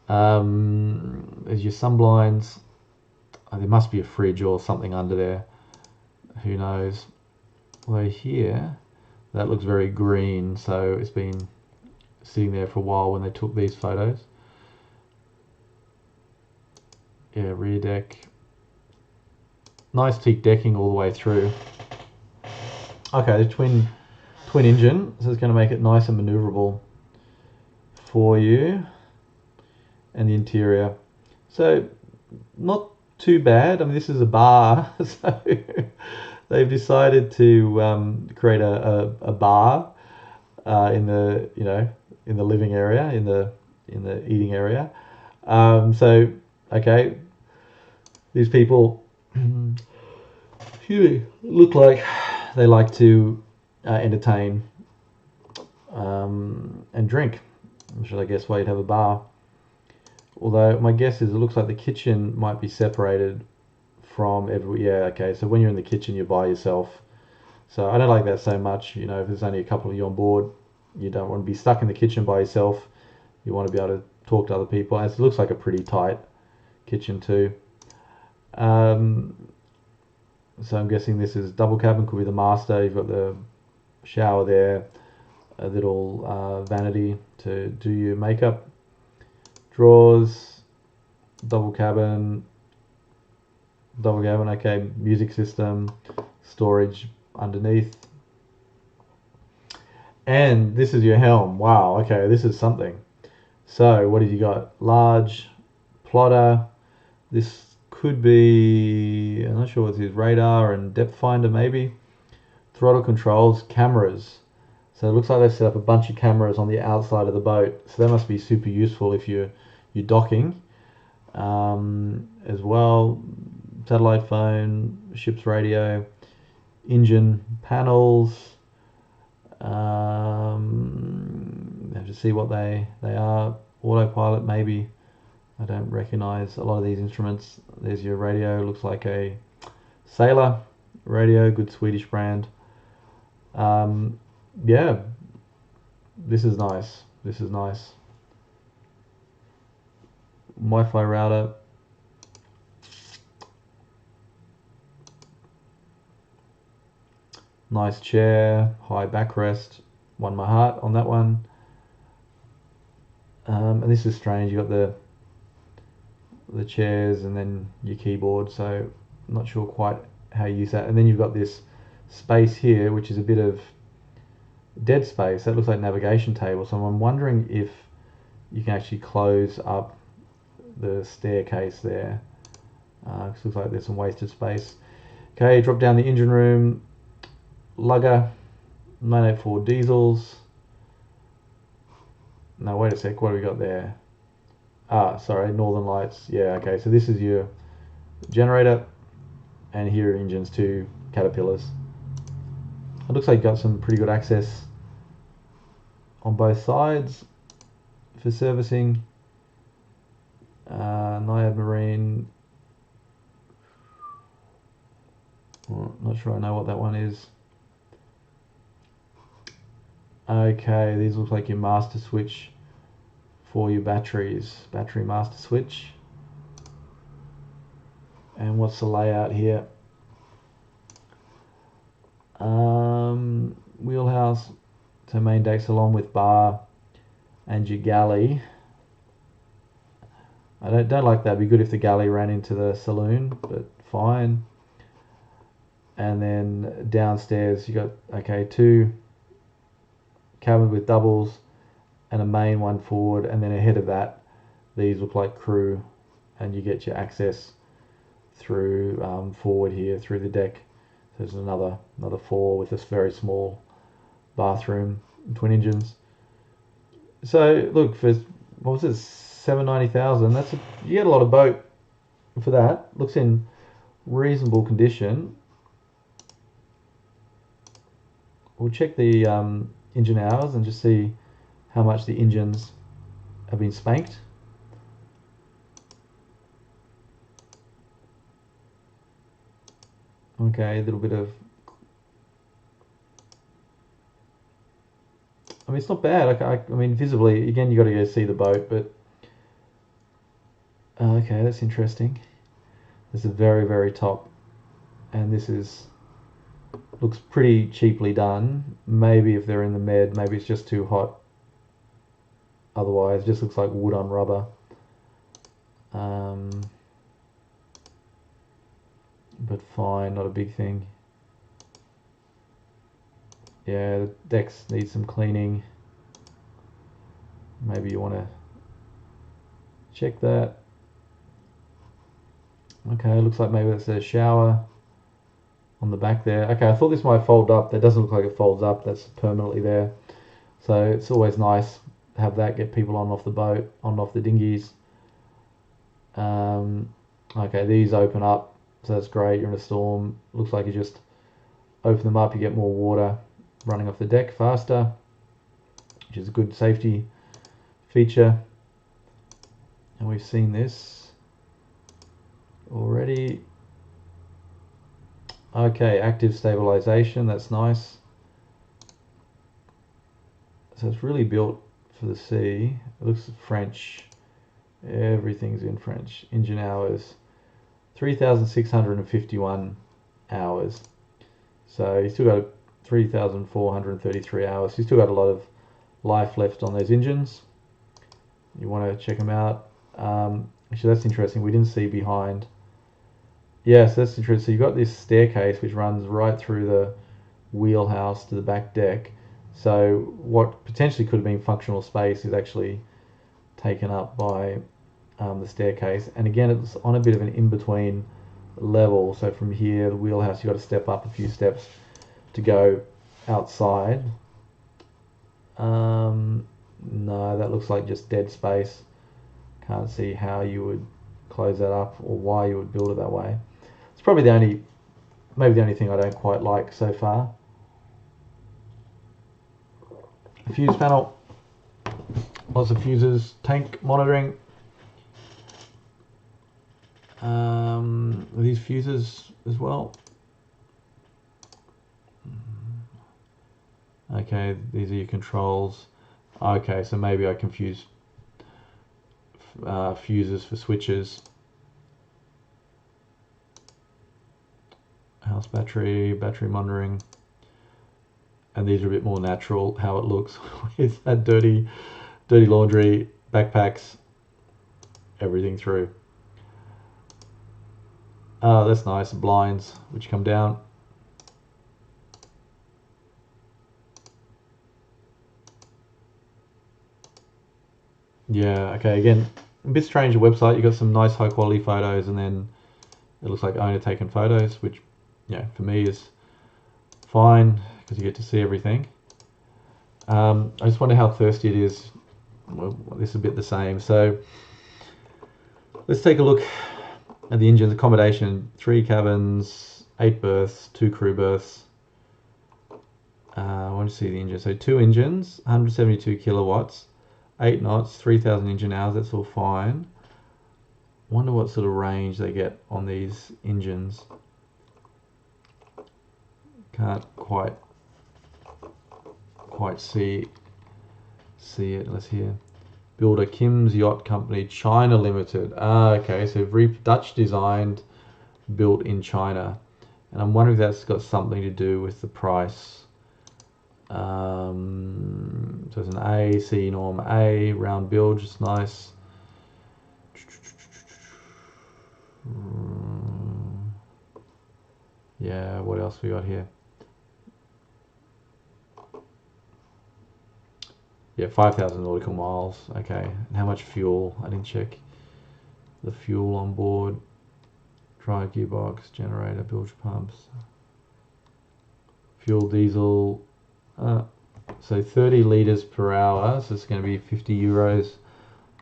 There's your sun blinds. Oh, there must be a fridge or something under there. Who knows? Although here, that looks very green, so it's been sitting there for a while when they took these photos. Yeah, rear deck. Nice teak decking all the way through. Okay, the twin engine, so it's going to make it nice and maneuverable for you. And the interior, so not too bad. I mean, this is a bar, so they've decided to create a bar in the in the living area, in the eating area. So okay, these people look like they like to entertain and drink, which is, I guess, why you'd have a bar. Although my guess is it looks like the kitchen might be separated from every. Yeah, okay. So when you're in the kitchen, you're by yourself. So I don't like that so much. You know, if there's only a couple of you on board, you don't want to be stuck in the kitchen by yourself. You want to be able to talk to other people. And it looks like a pretty tight kitchen too. So I'm guessing this is double cabin. Could be the master. You've got the shower there, a little vanity to do your makeup. Drawers, double cabin, okay, music system, storage underneath. And this is your helm. Wow, okay, this is something. So what have you got? Large plotter. This could be, I'm not sure what this is, radar and depth finder maybe. Throttle controls, cameras. So it looks like they've set up a bunch of cameras on the outside of the boat. So that must be super useful if you're docking as well. Satellite phone, ship's radio, engine panels. Have to see what they are. Autopilot maybe. I don't recognize a lot of these instruments. There's your radio. Looks like a Sailor radio, good Swedish brand. Yeah, this is nice. This is nice. Wi-Fi router. Nice chair, high backrest. Won my heart on that one. And this is strange. You got the chairs and then your keyboard. So I'm not sure quite how you use that. And then you've got this space here, which is a bit of dead space. That looks like navigation table. So I'm wondering if you can actually close up the staircase there. It looks like there's some wasted space. Okay, drop down the engine room, lugger, 984 diesels. No, wait a sec, what have we got there? Ah, sorry, Northern Lights. Yeah, okay, so this is your generator, and here are engines, two Caterpillars. It looks like you got some pretty good access on both sides for servicing. Naiad Marine. Well, not sure I know what that one is. Okay, these look like your master switch for your batteries. Battery master switch. And what's the layout here? Wheelhouse, so main decks along with bar and your galley. I don't like that. It'd be good if the galley ran into the saloon, but fine. And then downstairs you got, okay, two cabins with doubles and a main one forward, and then ahead of that these look like crew, and you get your access through forward here through the deck. There's another four with this very small bathroom, twin engines. So look, for what was it, 790,000? You get a lot of boat for that. Looks in reasonable condition. We'll check the engine hours and just see how much the engines have been spanked. Okay, a little bit of, I mean, it's not bad. I mean, visibly, again, you got to go see the boat, but okay, that's interesting. This is very, very top, and this looks pretty cheaply done. Maybe if they're in the med, maybe it's just too hot. Otherwise, it just looks like wood on rubber. But fine, not a big thing. Yeah, the decks need some cleaning. Maybe you want to check that. Okay, looks like maybe that's a shower on the back there. Okay, I thought this might fold up. That doesn't look like it folds up. That's permanently there. So it's always nice to have that, get people on and off the boat, on and off the dinghies. Okay, these open up, so that's great. You're in a storm. Looks like you just open them up, you get more water running off the deck faster, which is a good safety feature. And we've seen this already. Okay, active stabilization, that's nice. So it's really built for the sea. It looks French. Everything's in French. Engine hours, 3,651 hours. So you still got 3,433 hours. You still got a lot of life left on those engines. You want to check them out. Actually, that's interesting. We didn't see behind. Yes, that's interesting. So you've got this staircase which runs right through the wheelhouse to the back deck. So what potentially could have been functional space is actually taken up by the staircase. And again, it's on a bit of an in-between level. So from here, the wheelhouse, you've got to step up a few steps to go outside. No, that looks like just dead space. Can't see how you would close that up or why you would build it that way. It's probably maybe the only thing I don't quite like so far. The fuse panel, lots of fuses, tank monitoring. These fuses as well. Okay, these are your controls. Okay, so maybe I confused fuses for switches. House battery, battery monitoring. And these are a bit more natural how it looks with that dirty laundry, backpacks, everything through. Oh, that's nice. Blinds which come down. Yeah, okay, again, a bit strange, the website. You got some nice high quality photos, and then it looks like owner taken photos, which for me is fine because you get to see everything. I just wonder how thirsty it is. Well, this is a bit the same. So let's take a look at the engine's accommodation. 3 cabins, 8 berths, 2 crew berths. I want to see the engine. So 2 engines, 172 kilowatts, 8 knots, 3,000 engine hours. That's all fine. Wonder what sort of range they get on these engines. Can't quite see it. Let's hear. Builder Kim's Yacht Company China Limited. Okay, so Dutch designed, built in China, and I'm wondering if that's got something to do with the price. So it's an A, C norm A, round bilge, it's nice. Yeah, what else we got here? Yeah, 5,000 nautical miles. Okay, and how much fuel? I didn't check the fuel on board. Dry gearbox, generator, bilge pumps. Fuel diesel. So 30 litres per hour. So it's going to be 50 euros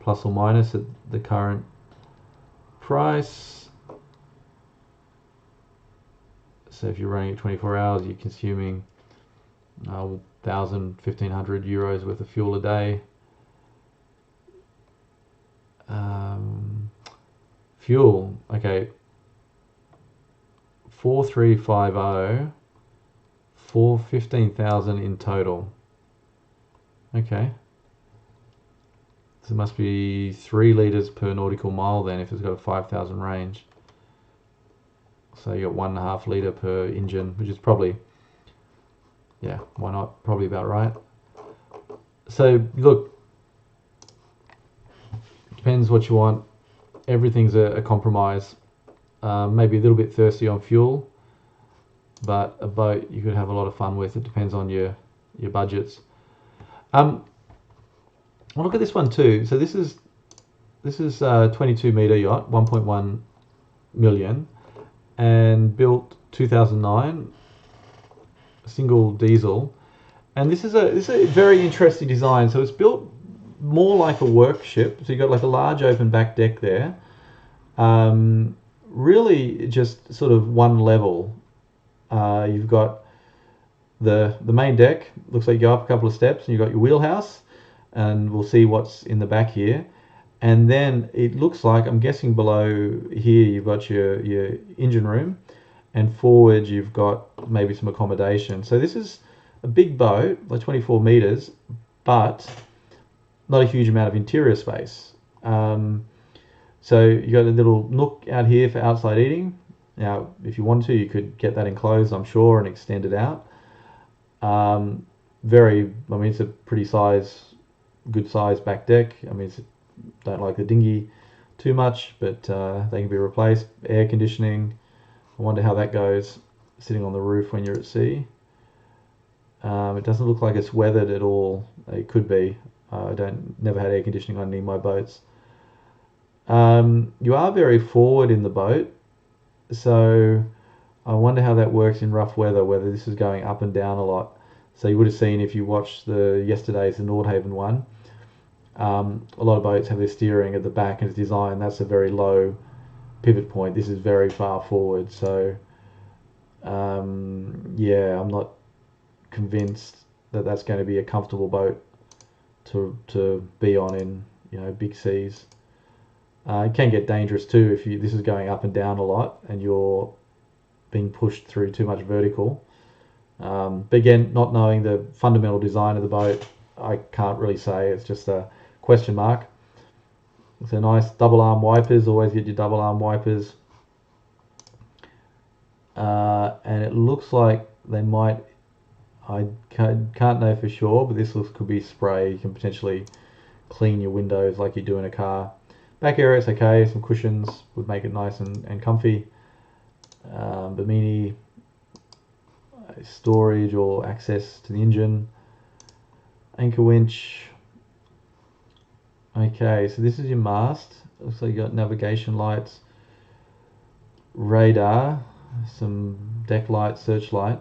plus or minus at the current price. So if you're running it 24 hours, you're consuming 1,000, 1,500 euros worth of fuel a day. Fuel, okay, 4350 for 15,000 in total. Okay, so it must be 3 litres per nautical mile then if it's got a 5,000 range. So you got 1.5 litre per engine, which is probably, yeah, why not? Probably about right. So look, depends what you want. Everything's a compromise. Maybe a little bit thirsty on fuel, but a boat you could have a lot of fun with. It depends on your budgets. I'll look at this one too. So this is 22 meter yacht, 1.1 million, and built 2009, single diesel. And this is a very interesting design. So it's built more like a work ship. So you've got like a large open back deck there. Really just sort of one level. You've got the main deck. Looks like you go up a couple of steps and you've got your wheelhouse, and we'll see what's in the back here. And then it looks like, I'm guessing below here you've got your engine room, and forward you've got maybe some accommodation. So this is a big boat, like 24 meters, but not a huge amount of interior space. So you got a little nook out here for outside eating. Now, if you want to, you could get that enclosed, I'm sure, and extend it out. I mean, it's a pretty good size back deck. I mean, don't like the dinghy too much, but they can be replaced. Air conditioning. I wonder how that goes sitting on the roof when you're at sea. It doesn't look like it's weathered at all. It could be. I never had air conditioning on any of my boats. You are very forward in the boat, so I wonder how that works in rough weather, whether this is going up and down a lot. So you would have seen, if you watched yesterday's the Nordhaven one, a lot of boats have their steering at the back and it's designed, that's a very low pivot point. This is very far forward, so yeah, I'm not convinced that that's going to be a comfortable boat to be on in big seas. It can get dangerous too if this is going up and down a lot and you're being pushed through too much vertical. But again, not knowing the fundamental design of the boat, I can't really say. It's just a question mark. So nice double arm wipers. Always get your double arm wipers. And it looks like they might. I can't know for sure, but this could be spray. You can potentially clean your windows like you do in a car. Back area is okay. Some cushions would make it nice and comfy. Bimini storage or access to the engine. Anchor winch. Okay, so this is your mast. Looks like you got navigation lights, radar. some deck light, searchlight,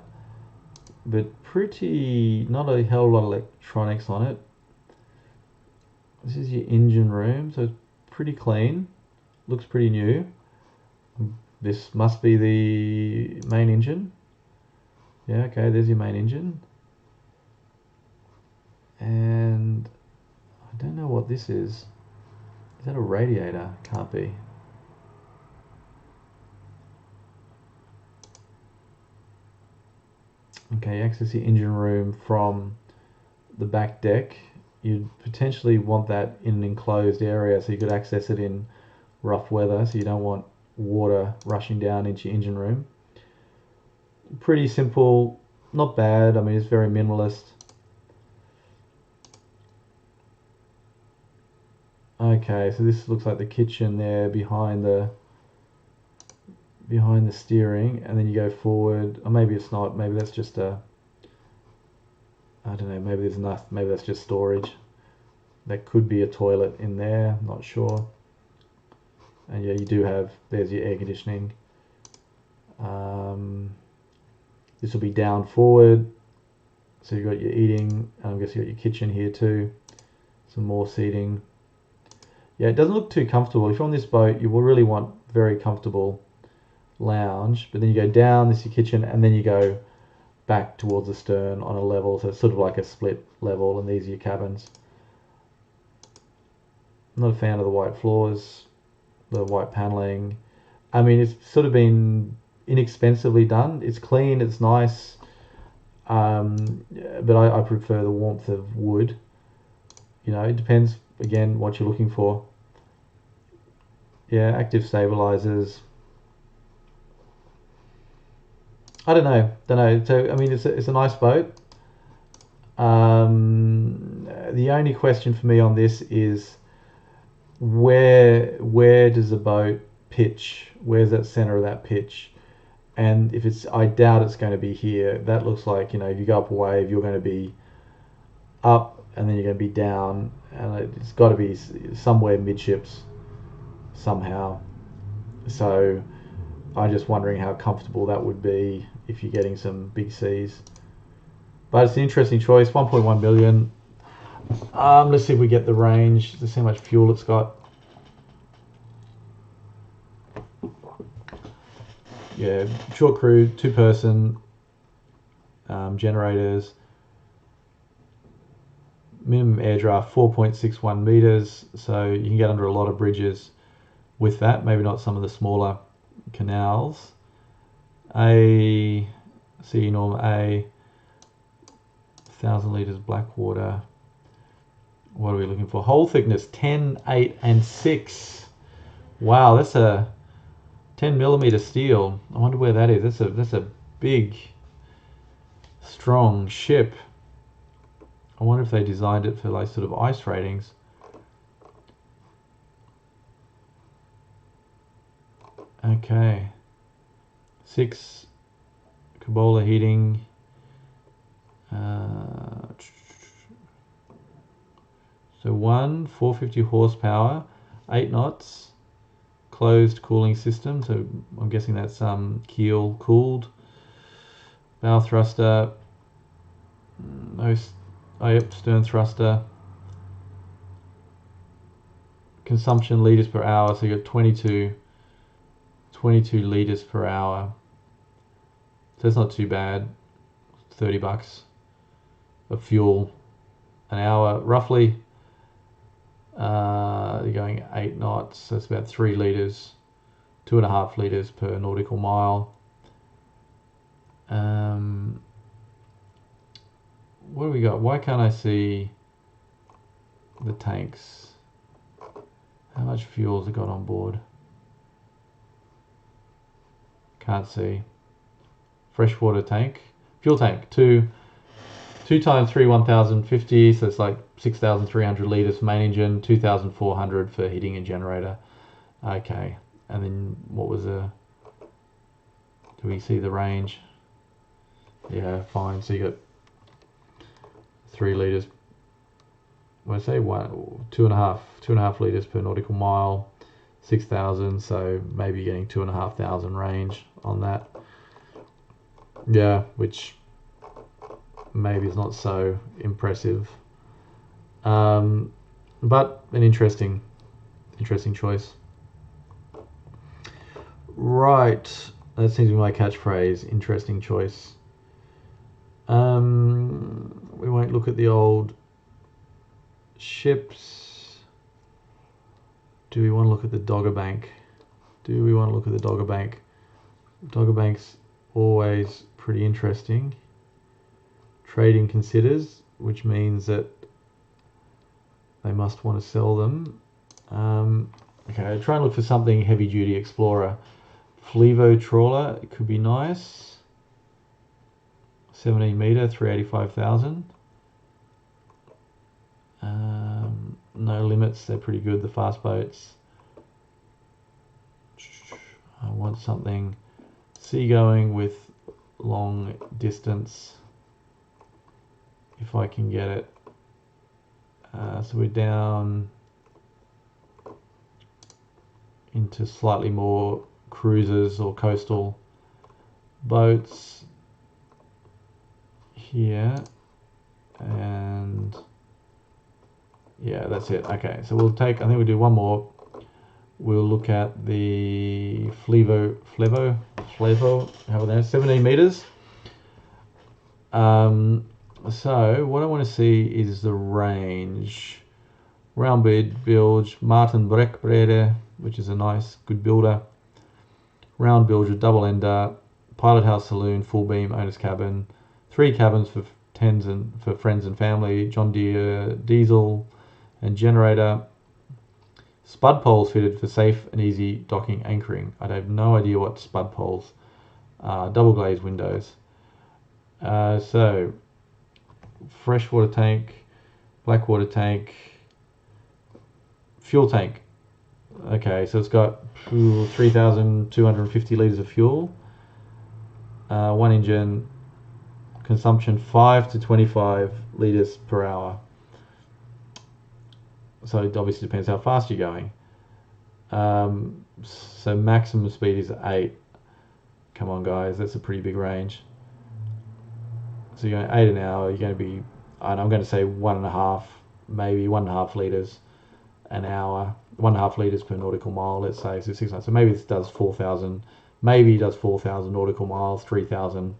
but pretty, not a hell of a lot of electronics on it. This is your engine room, so it's pretty clean, looks pretty new. This must be the main engine. Yeah, okay, there's your main engine. And I don't know what this is. Is that a radiator? Can't be. Okay, access the engine room from the back deck. You'd potentially want that in an enclosed area so you could access it in rough weather, so you don't want water rushing down into your engine room. Pretty simple, not bad. I mean, it's very minimalist. Okay, so this looks like the kitchen there behind the steering, and then you go forward. Or maybe it's not. Maybe that's just a, I don't know. Maybe there's enough. Maybe that's just storage. There could be a toilet in there. Not sure. And yeah, you do have. There's your air conditioning. This will be down forward. So you've got your eating. I guess you got your kitchen here too. Some more seating. Yeah, it doesn't look too comfortable. If you're on this boat, you will really want very comfortable lounge. But then you go down, this is your kitchen, and then you go back towards the stern on a level. So it's sort of like a split level, and these are your cabins. I'm not a fan of the white floors, the white paneling. I mean, it's sort of been inexpensively done. It's clean, it's nice. But I prefer the warmth of wood. You know, it depends, again, what you're looking for. Yeah, active stabilizers. I don't know. So, I mean, it's a nice boat. The only question for me on this is where does the boat pitch? Where's that center of that pitch? And if it's, I doubt it's going to be here. That looks like, you know, if you go up a wave, you're going to be up and then you're going to be down, and it's got to be somewhere midships somehow. So I'm just wondering how comfortable that would be if you're getting some big seas. But it's an interesting choice. 1.1 million. Let's see if we get the range. Let's see how much fuel it's got. Yeah, short crew, 2-person, generators. Minimum air draft 4.61 meters, so you can get under a lot of bridges with that. Maybe not some of the smaller canals. A sea norm A, 1,000 liters black water. What are we looking for? Hull thickness 10, 8, and 6. Wow, that's a 10 millimeter steel. I wonder where that is. That's a big, strong ship. I wonder if they designed it for like sort of ice ratings. Okay. 6 Cupola heating. So 450 horsepower, 8 knots, closed cooling system. So I'm guessing that's keel cooled. Bow thruster. Yep, stern thruster. Consumption liters per hour, so you got 22 liters per hour. So it's not too bad. $30 of fuel an hour, roughly. You're going 8 knots, so that's about 3 liters, 2.5 liters per nautical mile. What do we got? Why can't I see the tanks? How much fuel's it got on board? Can't see. Freshwater tank, fuel tank, 2 times 3, 1,050, so it's like 6,300 liters for main engine, 2,400 for heating and generator. Okay, and then what was do we see the range? Yeah, fine. So you got 3 liters. What did I say? 2.5 liters per nautical mile, 6,000. So maybe you're getting 2,500 range on that. Yeah, which maybe is not so impressive. But an interesting choice. Right, that seems to be my catchphrase. Interesting choice. We won't look at the old ships. Do we want to look at the Dogger Bank? Do we want to look at the Dogger Bank? Dogger Bank's always pretty interesting. Trading considers, which means that they must want to sell them. Okay, try and look for something heavy duty explorer. Flevo trawler, it could be nice. 17 meter, 385,000. No limits, they're pretty good, the fast boats. I want something seagoing with long distance, if I can get it. So we're down into slightly more cruisers or coastal boats here, and yeah, that's it. Okay, so we'll take, I think we'll do one more. We'll look at the Flevo, however that's 17 meters. So what I want to see is the range. Round bilge, Martin Breckbreder, which is a nice, good builder. Round bilge with double ender, pilot house saloon, full beam, owner's cabin, 3 cabins for tens and for friends and family, John Deere diesel and generator. Spud poles fitted for safe and easy docking anchoring. I have no idea what spud poles are. Double glazed windows. So freshwater tank, blackwater tank, fuel tank. Okay, so it's got 3,250 litres of fuel. One engine, consumption 5 to 25 litres per hour. So it obviously depends how fast you're going. So maximum speed is 8. Come on, guys, that's a pretty big range. So you're going 8 an hour. You're going to be, and I'm going to say 1.5, maybe 1.5 litres an hour. 1.5 litres per nautical mile, let's say. So 600. So maybe this does 4,000. Maybe it does 4,000 nautical miles, 3,000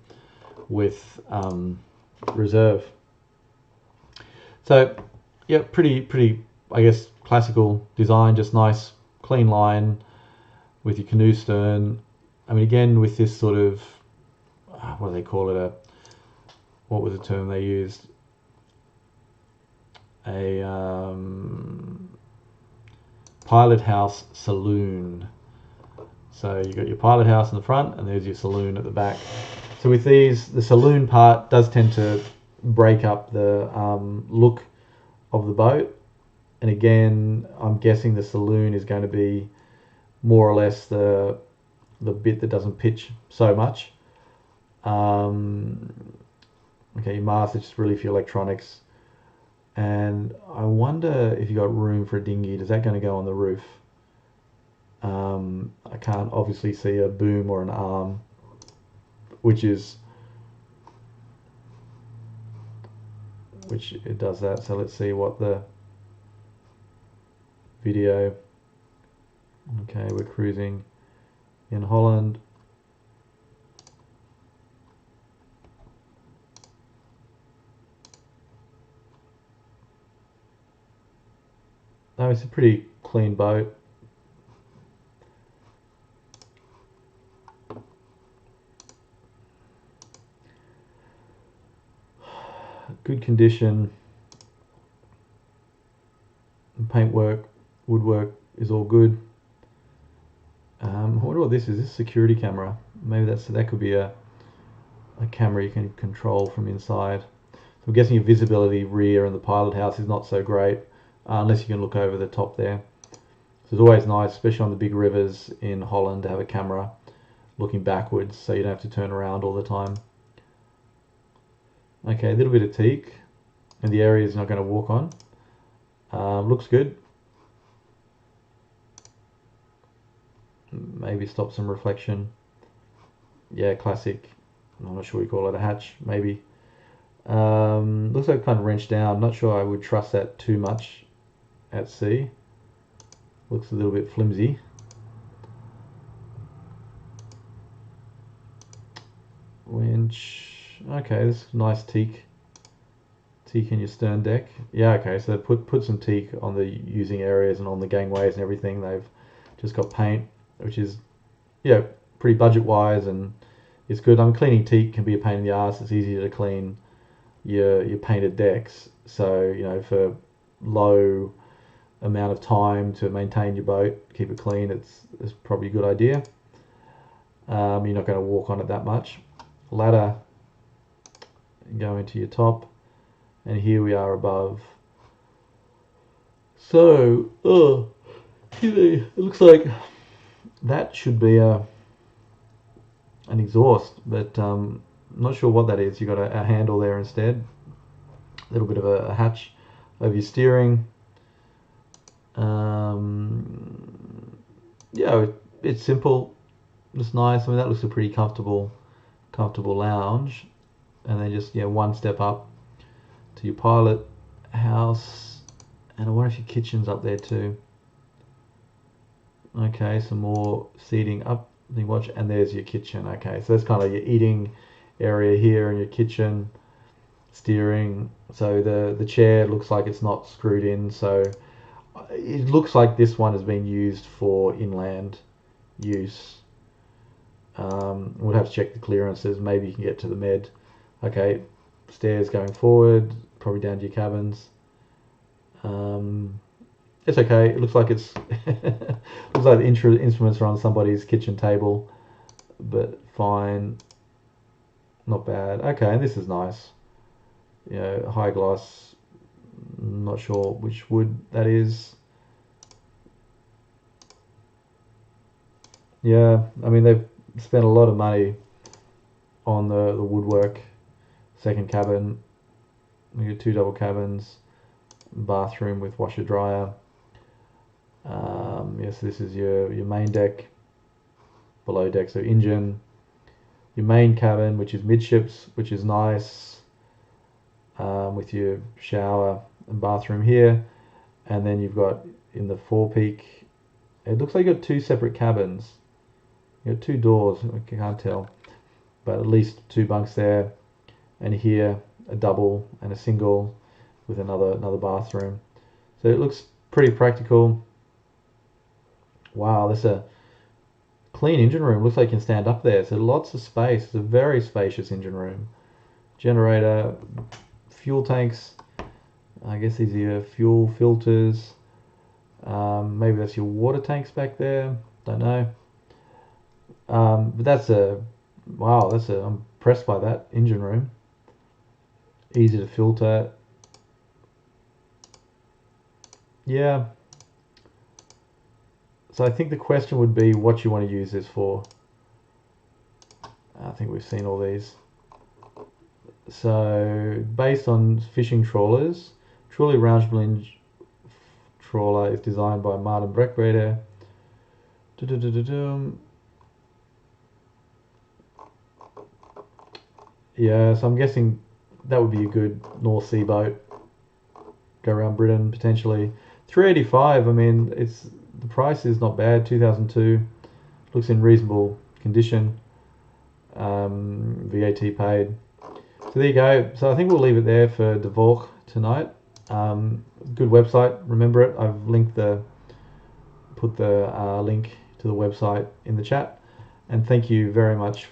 with reserve. So yeah, pretty. I guess classical design, just nice clean line with your canoe stern. I mean, again, with this sort of what do they call it? What was the term they used? A pilot house saloon. So you got your pilot house in the front, and there's your saloon at the back. So with these, the saloon part does tend to break up the look of the boat. And again, I'm guessing the saloon is going to be more or less the bit that doesn't pitch so much. Okay, your mast is just really for your electronics. And I wonder if you got room for a dinghy. Is that going to go on the roof? I can't obviously see a boom or an arm, which it does that. So let's see what the video. Okay, we're cruising in Holland. No, it's a pretty clean boat. Good condition. Paintwork, woodwork is all good. I wonder what this is. This security camera. Maybe that could be a camera you can control from inside. So I'm guessing your visibility rear and the pilot house is not so great unless you can look over the top there. So it's always nice, especially on the big rivers in Holland, to have a camera looking backwards so you don't have to turn around all the time. Okay, a little bit of teak, and the area is not going to walk on. Looks good. Maybe stop some reflection. Yeah, classic I'm not sure we call it a hatch, maybe. Looks like kind of wrenched down. Not sure I would trust that too much at sea. Looks a little bit flimsy. Winch. Okay, this is nice teak. Teak in your stern deck. Yeah, okay, so put some teak on the using areas and on the gangways and everything. They've just got paint, which is, yeah, pretty budget wise, and it's good. Cleaning teak can be a pain in the ass. It's easier to clean your painted decks. So, you know, for low amount of time to maintain your boat, keep it clean, it's probably a good idea. You're not going to walk on it that much. Ladder, go into your top, and here we are above. So, it looks like that should be an exhaust, but I'm not sure what that is. You've got a handle there instead. A little bit of a hatch over your steering. Yeah, it's simple. It's nice. I mean, that looks a pretty comfortable lounge. And then just, yeah, one step up to your pilot house. And I wonder if your kitchen's up there too. Okay, some more seating up. Watch, and there's your kitchen. Okay, so that's kind of your eating area here and your kitchen. Steering. So the chair looks like it's not screwed in. So it looks like this one has been used for inland use. We'll have to check the clearances. Maybe you can get to the med. Okay, stairs going forward, probably down to your cabins. It's okay. It looks like it's looks like the instruments are on somebody's kitchen table, but fine. Not bad. Okay, and this is nice. You know, high gloss. Not sure which wood that is. Yeah, I mean they've spent a lot of money on the woodwork. Second cabin. We got 2 double cabins. Bathroom with washer dryer. Yes, this is your main deck, below deck, so engine, your main cabin, which is midships, which is nice, with your shower and bathroom here, and then you've got in the forepeak, it looks like you've got 2 separate cabins. You got 2 doors, I can't tell, but at least 2 bunks there, and here a double and a single with another bathroom. So it looks pretty practical. Wow, that's a clean engine room. Looks like you can stand up there. So lots of space. It's a very spacious engine room. Generator, fuel tanks. I guess these are your fuel filters. Maybe that's your water tanks back there. Don't know. But that's wow. I'm impressed by that engine room. Easy to filter. Yeah. So I think the question would be what you want to use this for. I think we've seen all these. So based on fishing trawlers, truly round trawler is designed by Martin Breckbreder. Yeah, so I'm guessing that would be a good North Sea boat. Go around Britain potentially. 385. I mean, the price is not bad. 2002, looks in reasonable condition. VAT paid. So there you go. So I think we'll leave it there for devalk tonight. Good website. Remember it. I've put the link to the website in the chat. And thank you very much